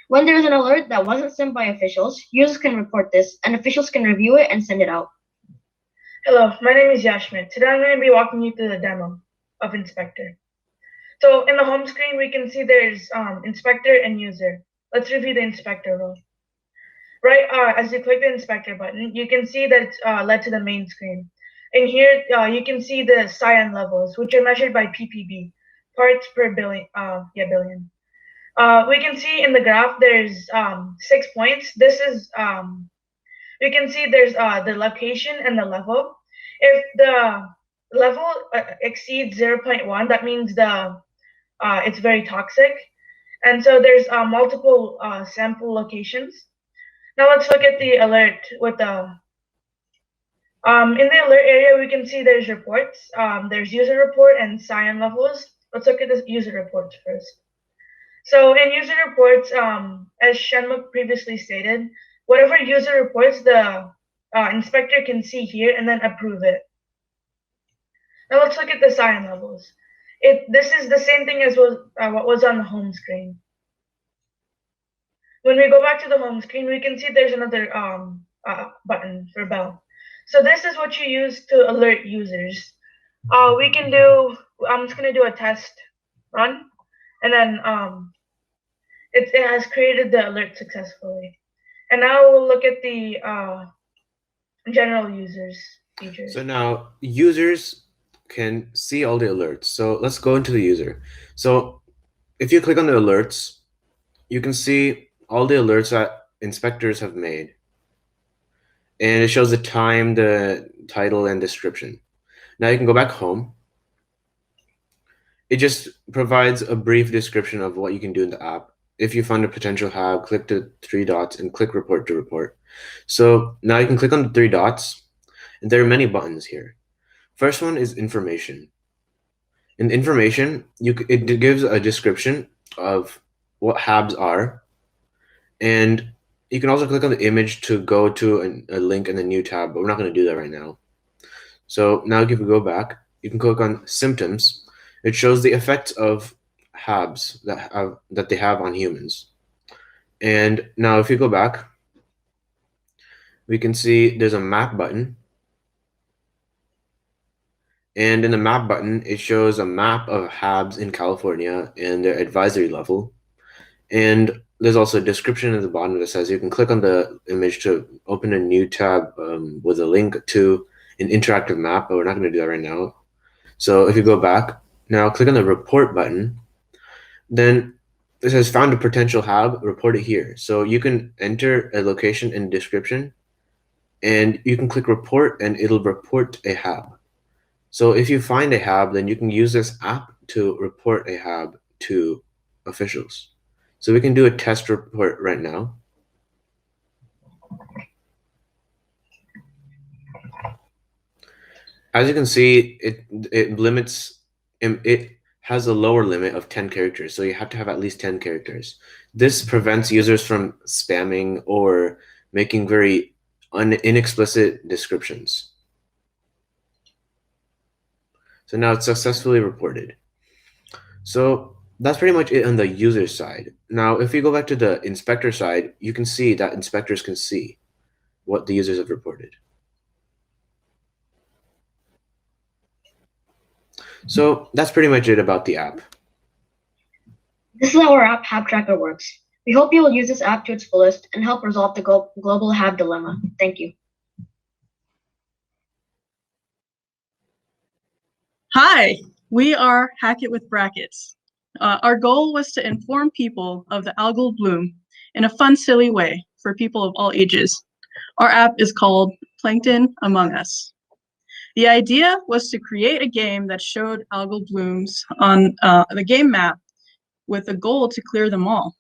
When there is an alert that wasn't sent by officials, users can report this, and officials can review it and send it out. Hello, my name is Yashmit. Today I'm going to be walking you through the demo of Inspector. So in the home screen, we can see there's Inspector and User. Let's review the Inspector role. Right, as you click the Inspector button, you can see that it's led to the main screen. And here, you can see the cyan levels, which are measured by ppb, parts per billion. Billion. We can see in the graph there's 6 points. This is we can see there's the location and the level. If the level exceeds 0.1, that means it's very toxic. And so there's multiple sample locations. Now let's look at the alert with the in the alert area, we can see there's reports. There's user report and cyan levels. Let's look at the user reports first. So in user reports, as Shenmuk previously stated, whatever user reports, the inspector can see here and then approve it. Now let's look at the cyan levels. This is the same thing as what was on the home screen. When we go back to the home screen, we can see there's another button for bell. So this is what you use to alert users. We can do, I'm just going to do a test run, and then it has created the alert successfully. And now we'll look at the general users features. So now users can see all the alerts. So let's go into the user. So if you click on the alerts, you can see all the alerts that inspectors have made. And it shows the time, the title, and description. Now you can go back home. It just provides a brief description of what you can do in the app. If you find a potential HAB, click the 3 dots and click report to report. So now you can click on the 3 dots, and there are many buttons here. First one is information. In information, it gives a description of what HABs are, and you can also click on the image to go to a link in the new tab, but we're not going to do that right now. So now if we go back, you can click on symptoms. It shows the effects of HABs that they have on humans. And now if you go back, we can see there's a map button. And in the map button, it shows a map of HABs in California and their advisory level. And there's also a description at the bottom that says you can click on the image to open a new tab with a link to an interactive map, but we're not going to do that right now. So if you go back, now click on the report button, then it says found a potential HAB, report it here. So you can enter a location and description, and you can click report and it'll report a HAB. So if you find a HAB, then you can use this app to report a HAB to officials. So we can do a test report right now. As you can see, it has a lower limit of 10 characters. So you have to have at least 10 characters. This prevents users from spamming or making very inexplicit descriptions. So now it's successfully reported. So that's pretty much it on the user side. Now, if we go back to the inspector side, you can see that inspectors can see what the users have reported. So that's pretty much it about the app. This is how our app HAB Tracker works. We hope you will use this app to its fullest and help resolve the global HAB dilemma. Thank you. Hi, we are Hack It with Brackets. Our goal was to inform people of the algal bloom in a fun, silly way for people of all ages. Our app is called Plankton Among Us. The idea was to create a game that showed algal blooms on the game map with a goal to clear them all.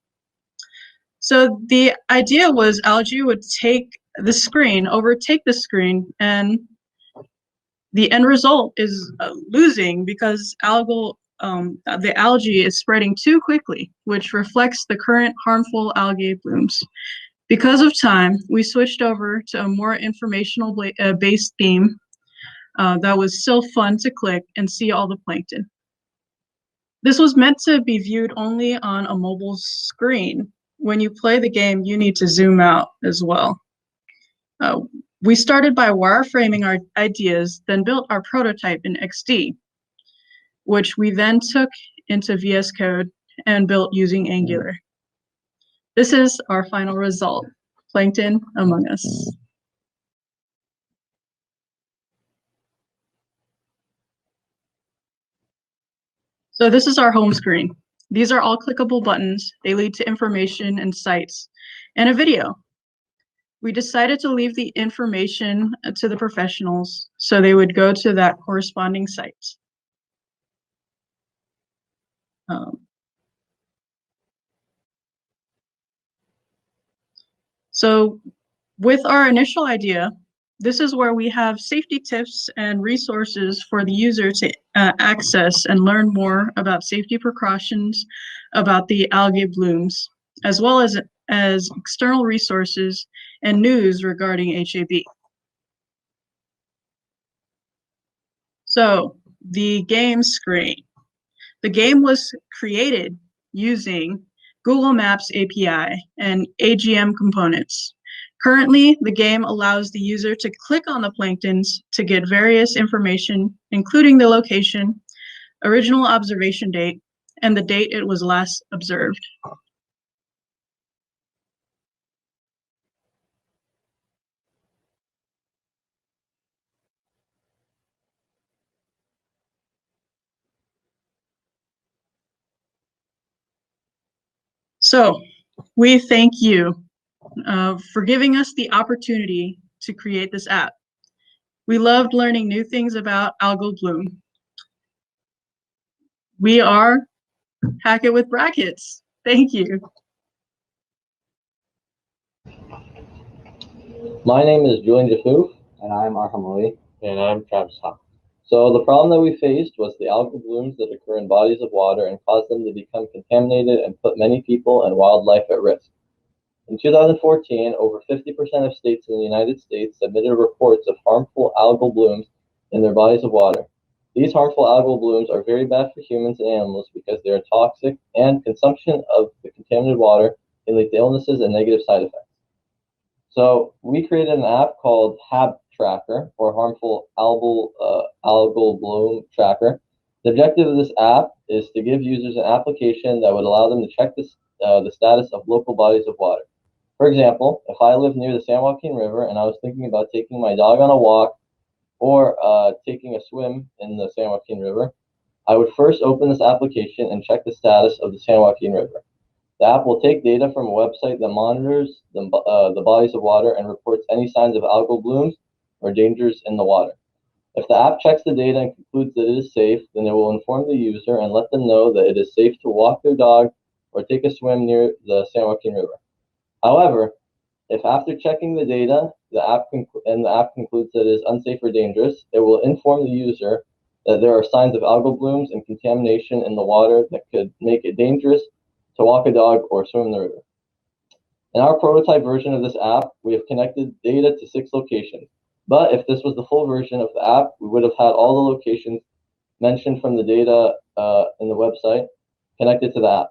So the idea was algae would take the screen, overtake the screen, and the end result is losing because the algae is spreading too quickly, which reflects the current harmful algae blooms. Because of time, we switched over to a more informational based theme that was still fun to click and see all the plankton. This was meant to be viewed only on a mobile screen. When you play the game, you need to zoom out as well. We started by wireframing our ideas, then built our prototype in XD, which we then took into VS Code and built using Angular. This is our final result, Plankton Among Us. So this is our home screen. These are all clickable buttons. They lead to information and sites and a video. We decided to leave the information to the professionals so they would go to that corresponding site. So with our initial idea, this is where we have safety tips and resources for the user to access and learn more about safety precautions about the algae blooms, as well as external resources and news regarding HAB. So the game screen. The game was created using Google Maps API and AGM components. Currently, the game allows the user to click on the planktons to get various information, including the location, original observation date, and the date it was last observed. So we thank you for giving us the opportunity to create this app. We loved learning new things about algal bloom. We are Hack It with Brackets. Thank you. My name is Julian Jafouf, and I'm Arham Ali. And I'm Travis Hawk. So the problem that we faced was the algal blooms that occur in bodies of water and cause them to become contaminated and put many people and wildlife at risk. In 2014, over 50% of states in the United States submitted reports of harmful algal blooms in their bodies of water. These harmful algal blooms are very bad for humans and animals because they are toxic, and consumption of the contaminated water can lead to illnesses and negative side effects. So we created an app called HAB Tracker, or Harmful Algal Bloom Tracker. The objective of this app is to give users an application that would allow them to check the status of local bodies of water. For example, if I live near the San Joaquin River and I was thinking about taking my dog on a walk or taking a swim in the San Joaquin River, I would first open this application and check the status of the San Joaquin River. The app will take data from a website that monitors the bodies of water and reports any signs of algal blooms or dangers in the water. If the app checks the data and concludes that it is safe, then it will inform the user and let them know that it is safe to walk their dog or take a swim near the San Joaquin River. However, if after checking the data, the app concludes that it is unsafe or dangerous, it will inform the user that there are signs of algal blooms and contamination in the water that could make it dangerous to walk a dog or swim in the river. In our prototype version of this app, we have connected data to 6 locations. But if this was the full version of the app, we would have had all the locations mentioned from the data in the website connected to the app.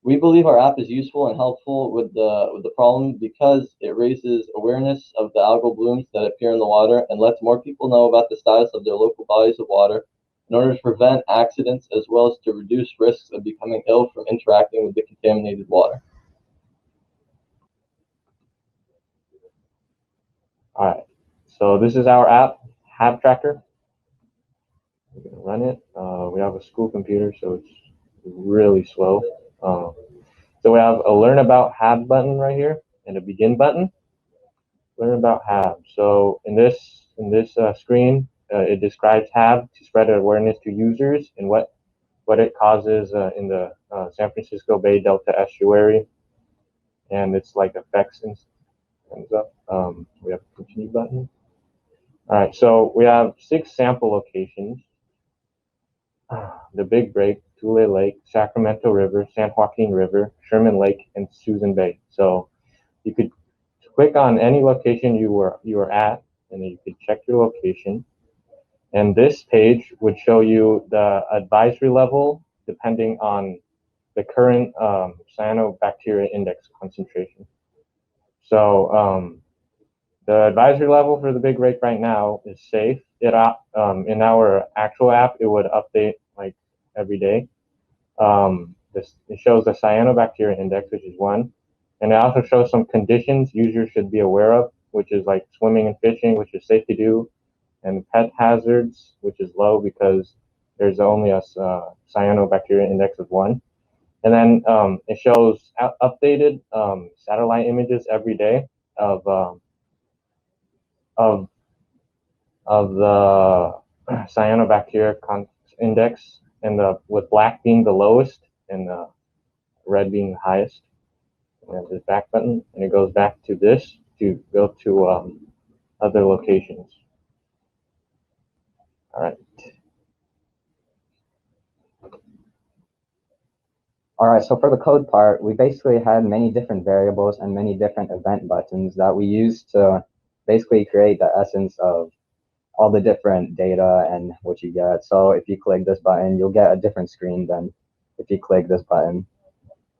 We believe our app is useful and helpful with the problem because it raises awareness of the algal blooms that appear in the water and lets more people know about the status of their local bodies of water in order to prevent accidents as well as to reduce risks of becoming ill from interacting with the contaminated water. All right, so this is our app, HAB Tracker. We're gonna run it. We have a school computer, so it's really slow. So we have a Learn About HAB button right here and a Begin button. Learn about HAB. So in this screen, it describes HAB to spread awareness to users and what it causes in the San Francisco Bay Delta estuary, and it's like effects and stuff. We have a continue button. All right, so we have 6 sample locations: the Big Break, Tule Lake, Sacramento River, San Joaquin River, Sherman Lake, and Susan Bay. So you could click on any location you were at, and then you could check your location. And this page would show you the advisory level depending on the current cyanobacteria index concentration. So the advisory level for the Big Break right now is safe. In our actual app, it would update like every day. It shows the cyanobacteria index, which is 1. And it also shows some conditions users should be aware of, which is like swimming and fishing, which is safe to do, and pet hazards, which is low because there's only a cyanobacteria index of 1. And then it shows updated satellite images every day of the cyanobacteria index, and with black being the lowest and red being the highest. We have this back button, and it goes back to this to go to other locations. All right. All right, so for the code part, we basically had many different variables and many different event buttons that we used to basically create the essence of all the different data and what you get. So if you click this button, you'll get a different screen than if you click this button.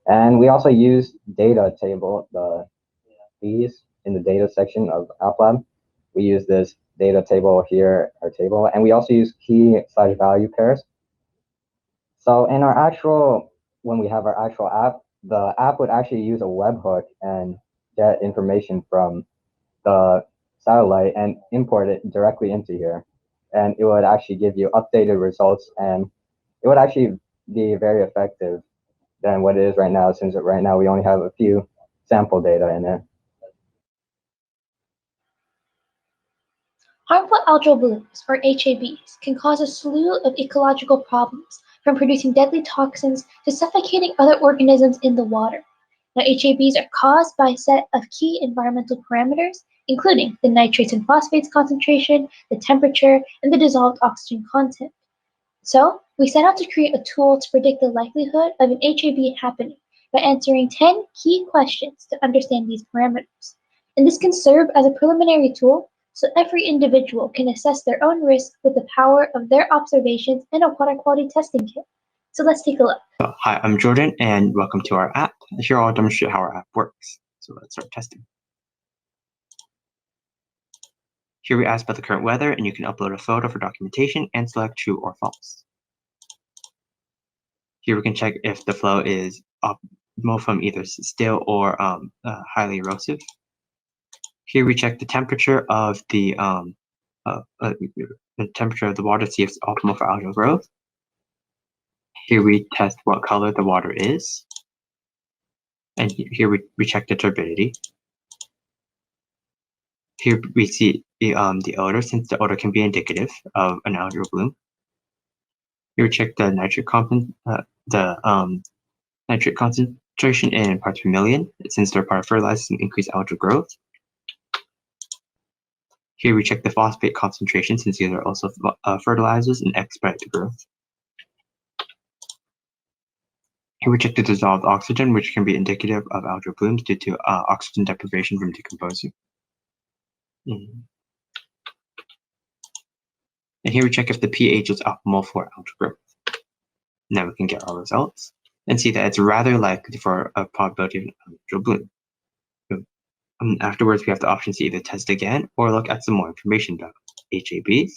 And we also used data table, these in the data section of AppLab. We use this data table here, our table, and we also use key/value pairs. So in our actual, when we have our actual app, the app would actually use a webhook and get information from the satellite and import it directly into here. And it would actually give you updated results, and it would actually be very effective than what it is right now, since right now we only have a few sample data in it. Harmful algal blooms, or HABs, can cause a slew of ecological problems, from producing deadly toxins to suffocating other organisms in the water. Now, HABs are caused by a set of key environmental parameters, including the nitrates and phosphates concentration, the temperature, and the dissolved oxygen content. So, we set out to create a tool to predict the likelihood of an HAB happening by answering 10 key questions to understand these parameters. And this can serve as a preliminary tool so every individual can assess their own risk with the power of their observations and a water quality testing kit. So let's take a look. Hi, I'm Jordan, and welcome to our app. Here I'll demonstrate how our app works. So let's start testing. Here we ask about the current weather, and you can upload a photo for documentation and select true or false. Here we can check if the flow is optimal from either still or highly erosive. Here we check the temperature of the temperature of the water to see if it's optimal for algal growth. Here we test what color the water is, and here we check the turbidity. Here we see the odor, since the odor can be indicative of an algal bloom. Here we check the nitrate nitrate concentration in parts per million, since they're part of fertilizers and increase algal growth. Here we check the phosphate concentration, since these are also fertilizers and expedite the growth. Here we check the dissolved oxygen, which can be indicative of algal blooms due to oxygen deprivation from decomposing. And here we check if the pH is optimal for algal growth. Now we can get our results and see that it's rather likely for a probability of an algal bloom. Afterwards, we have the option to either test again or look at some more information about HABs,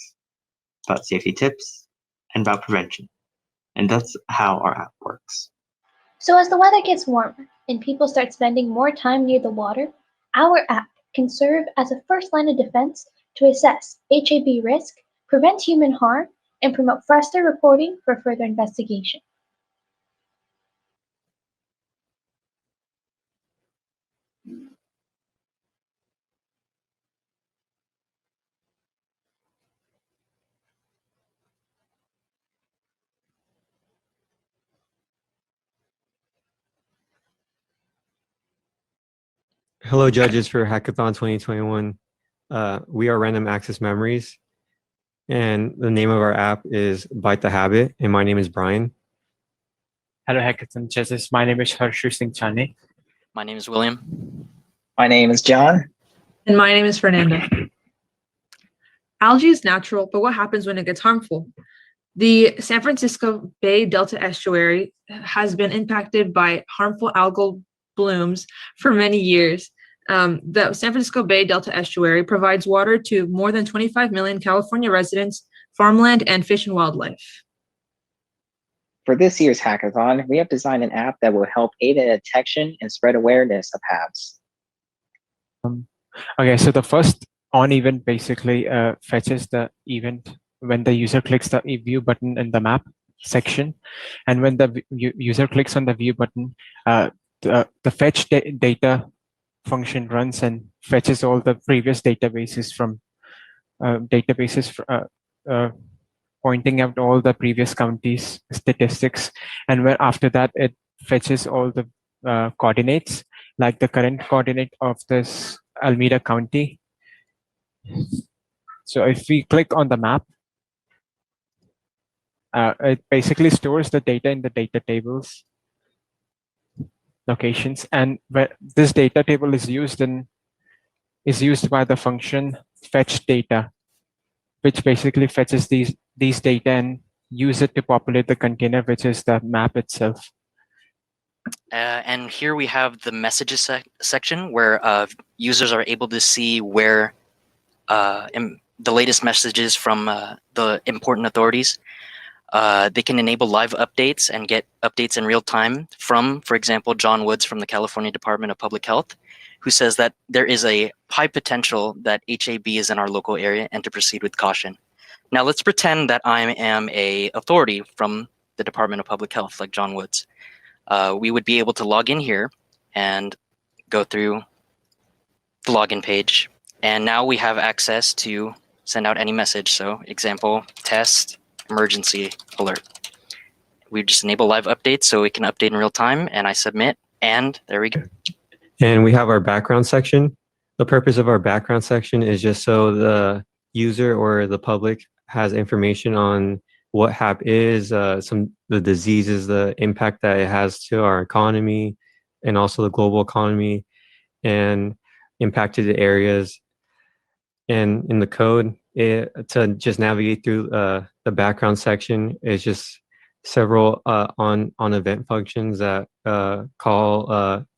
about safety tips, and about prevention. And that's how our app works. So as the weather gets warmer and people start spending more time near the water, our app can serve as a first line of defense to assess HAB risk, prevent human harm, and promote faster reporting for further investigation. Hello, judges for Hackathon 2021. We are Random Access Memories, and the name of our app is Bite the Habit, and my name is Brian. Hello, Hackathon judges. My name is Harshu Singh Chani. My name is William. My name is John. And my name is Fernanda. Algae is natural, but what happens when it gets harmful? The San Francisco Bay Delta estuary has been impacted by harmful algal blooms for many years. The San Francisco Bay Delta estuary provides water to more than 25 million California residents, farmland, and fish and wildlife. For this year's hackathon, we have designed an app that will help aid in detection and spread awareness of HABs. Okay, so the first on event basically fetches the event when the user clicks the view button in the map section. And when the user clicks on the view button, the fetch data function runs and fetches all the previous databases from pointing out all the previous counties statistics. And when after that, it fetches all the coordinates, like the current coordinate of this Alameda County. So if we click on the map, it basically stores the data in the data tables locations, and this data table is used by the function fetch data, which basically fetches these data and use it to populate the container, which is the map itself. And here we have the messages section where users are able to see where the latest messages from the important authorities. They can enable live updates and get updates in real time from, for example, John Woods from the California Department of Public Health, who says that there is a high potential that HAB is in our local area and to proceed with caution. Now let's pretend that I am a authority from the Department of Public Health, like John Woods. We would be able to log in here and go through the login page. And now we have access to send out any message. So example, test, emergency alert. We just enable live updates so we can update in real time, and I submit, and there we go. And we have our background section. The purpose of our background section is just so the user or the public has information on what HAB is, the diseases, the impact that it has to our economy, and also the global economy, and impacted areas. And in the code, to just navigate through the background section is just several on event functions that call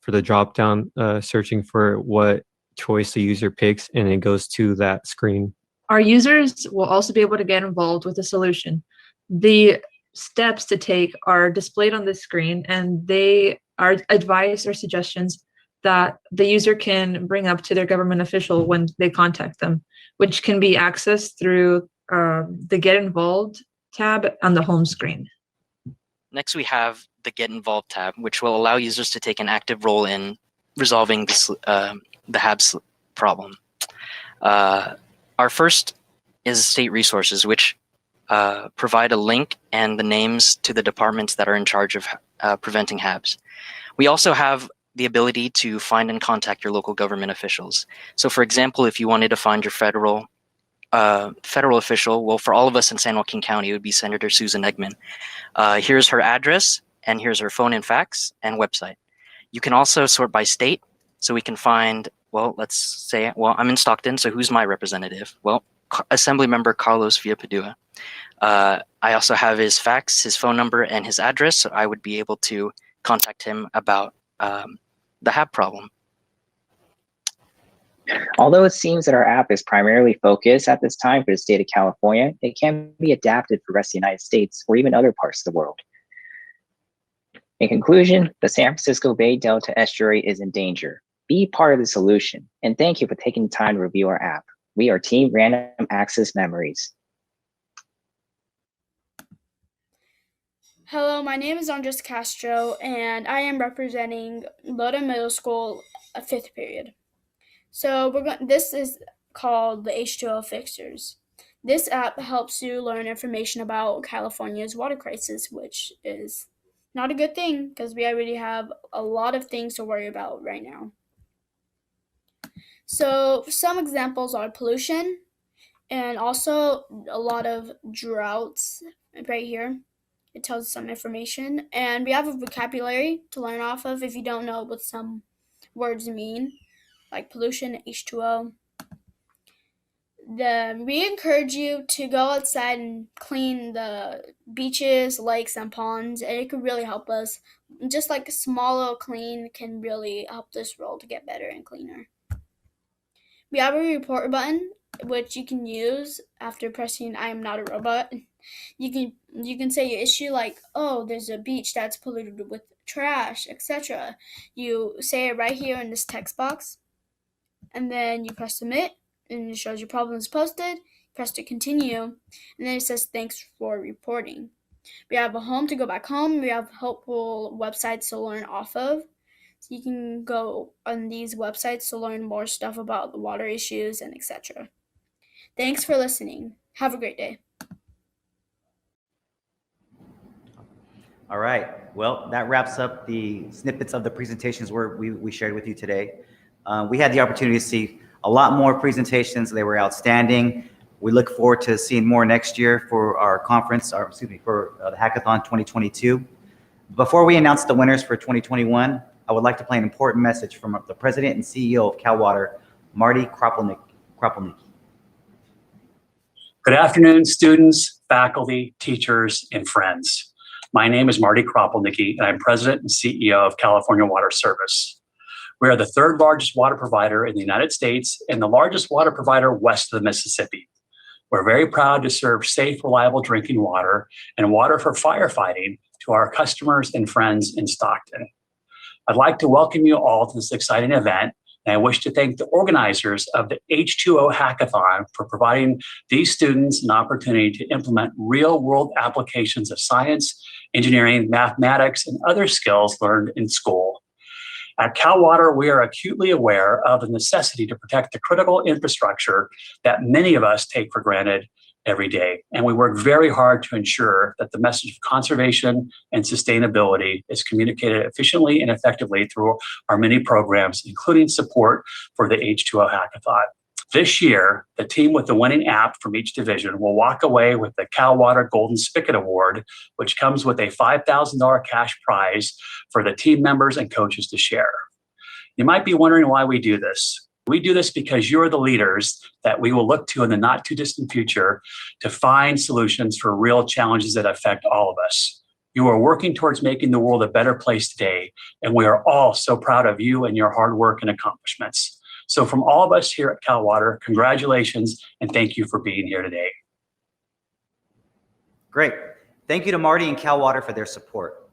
for the drop down, searching for what choice the user picks, and it goes to that screen. Our users will also be able to get involved with the solution. The steps to take are displayed on the screen, and they are advice or suggestions that the user can bring up to their government official when they contact them, which can be accessed through the Get Involved tab on the home screen. Next, we have the Get Involved tab, which will allow users to take an active role in resolving this, the HABs problem. Our first is state resources, which provide a link and the names to the departments that are in charge of preventing HABs. We also have the ability to find and contact your local government officials. So for example, if you wanted to find your federal official, well, for all of us in San Joaquin County, it would be Senator Susan Eggman. Here's her address, and here's her phone and fax and website. You can also sort by state, so we can find, well, let's say, well, I'm in Stockton, so who's my representative? Well, Assemblymember Carlos Villapadua. I also have his fax, his phone number, and his address, so I would be able to contact him about the HAB problem. Although it seems that our app is primarily focused at this time for the state of California, it can be adapted for the rest of the United States or even other parts of the world. In conclusion, the San Francisco Bay Delta estuary is in danger. Be part of the solution, and thank you for taking the time to review our app. We are Team Random Access Memories. Hello, my name is Andres Castro, and I am representing Loda Middle School, 5th period. So this is called the H2O Fixers. This app helps you learn information about California's water crisis, which is not a good thing because we already have a lot of things to worry about right now. So some examples are pollution and also a lot of droughts right here. It tells us some information. And we have a vocabulary to learn off of if you don't know what some words mean, like pollution, H2O. We encourage you to go outside and clean the beaches, lakes, and ponds, and it could really help us. Just like a small little clean can really help this world to get better and cleaner. We have a report button, which you can use after pressing I am not a robot. You can say your issue like, oh, there's a beach that's polluted with trash, etc. You say it right here in this text box, and then you press submit, and it shows your problem is posted. Press to continue, and then it says thanks for reporting. We have a home to go back home. We have helpful websites to learn off of. So you can go on these websites to learn more stuff about the water issues and etc. Thanks for listening. Have a great day. All right. Well, that wraps up the snippets of the presentations we shared with you today. We had the opportunity to see a lot more presentations. They were outstanding. We look forward to seeing more next year for our conference, for the Hackathon 2022. Before we announce the winners for 2021, I would like to play an important message from the President and CEO of Cal Water, Marty Kropelnicki. Good afternoon, students, faculty, teachers, and friends. My name is Marty Kropelnicki, and I'm President and CEO of California Water Service. We are the third largest water provider in the United States and the largest water provider west of the Mississippi. We're very proud to serve safe, reliable drinking water and water for firefighting to our customers and friends in Stockton. I'd like to welcome you all to this exciting event, and I wish to thank the organizers of the H2O Hackathon for providing these students an opportunity to implement real-world applications of science, engineering, mathematics, and other skills learned in school. At Cal Water, we are acutely aware of the necessity to protect the critical infrastructure that many of us take for granted every day. And we work very hard to ensure that the message of conservation and sustainability is communicated efficiently and effectively through our many programs, including support for the H2O Hackathon. This year, the team with the winning app from each division will walk away with the Cal Water Golden Spigot Award, which comes with a $5,000 cash prize for the team members and coaches to share. You might be wondering why we do this. We do this because you're the leaders that we will look to in the not too distant future to find solutions for real challenges that affect all of us. You are working towards making the world a better place today, and we are all so proud of you and your hard work and accomplishments. So from all of us here at Cal Water, congratulations and thank you for being here today. Great. Thank you to Marty and Cal Water for their support.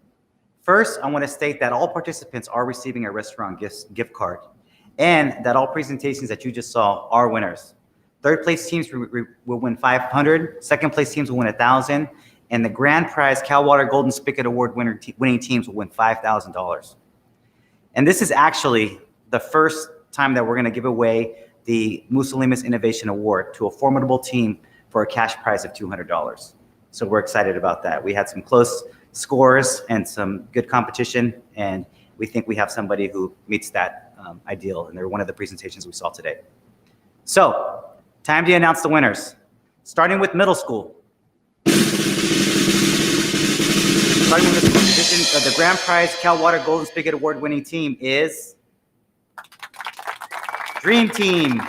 First, I want to state that all participants are receiving a restaurant gift card and that all presentations that you just saw are winners. Third place teams will win $500, second place teams will win $1,000, and the grand prize Cal Water Golden Spigot Award winning teams will win $5,000. And this is actually the first time that we're going to give away the Musolimus Innovation Award to a formidable team for a cash prize of $200. So we're excited about that. We had some close scores and some good competition, and we think we have somebody who meets that ideal, and they're one of the presentations we saw today. So, time to announce the winners. Starting with middle school. Starting with the grand prize Cal Water Golden Spigot Award winning team is Dream Team.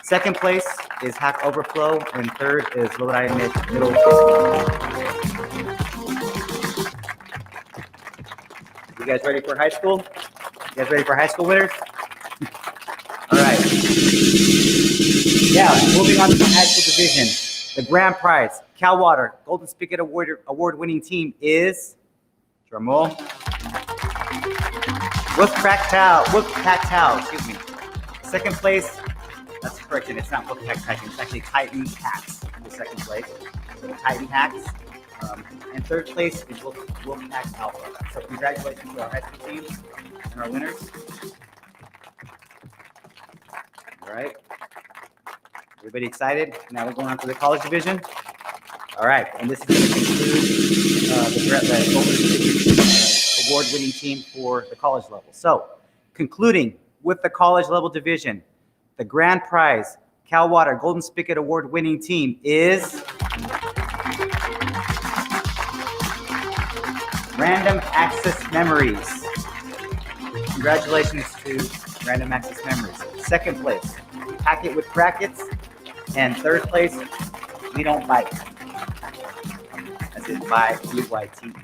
Second place is Hack Overflow, and third is Rhode Island Middle School. You guys ready for high school? You guys ready for high school winners? All right. Yeah, moving on to the high school division. The grand prize, Cal Water Golden Spigot Award winning team is, drum roll, Wolfpack Towel, excuse me. Second place, that's a correction, it's not Wolfpack Towel, it's actually Titan Hacks in the second place. So the Titan Hacks. And third place is Wolfpack Alpha. So congratulations to our high school teams and our winners. All right. Everybody excited? Now we're going on to the college division. All right, and this is going to conclude the Golden Spigot award-winning team for the college level. So, concluding with the college level division, the grand prize Cal Water Golden Spigot Award winning team is Random Access Memories. Congratulations to Random Access Memories. Second place, Pack It with Brackets. And third place, We Don't Bite. As in by BYT.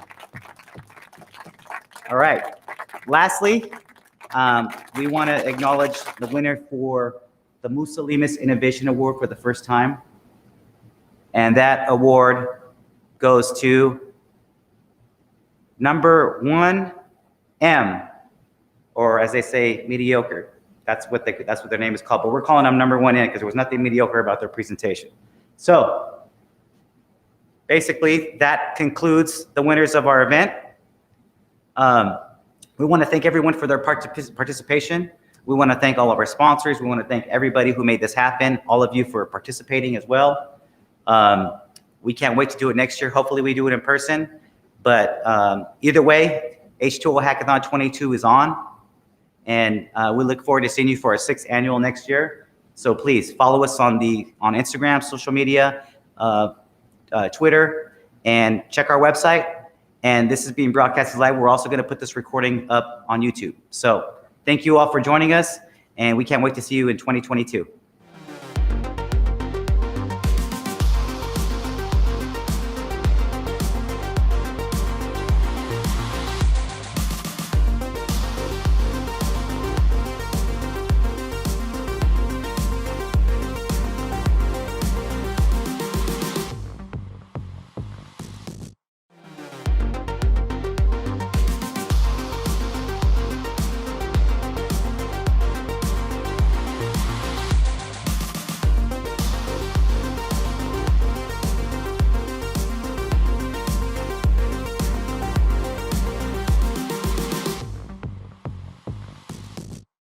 All right. Lastly, we want to acknowledge the winner for the Musalimas Innovation Award for the first time. And that award goes to number 1M, or as they say, mediocre. That's what their name is called, but we're calling them number 1M because there was nothing mediocre about their presentation. So basically, that concludes the winners of our event. We want to thank everyone for their participation. We want to thank all of our sponsors. We want to thank everybody who made this happen, all of you for participating as well. We can't wait to do it next year. Hopefully we do it in person. But either way, H2O Hackathon 22 is on. And we look forward to seeing you for our 6th annual next year. So please follow us on Instagram, social media, Twitter, and check our website. And this is being broadcasted live. We're also going to put this recording up on YouTube. So thank you all for joining us, and we can't wait to see you in 2022.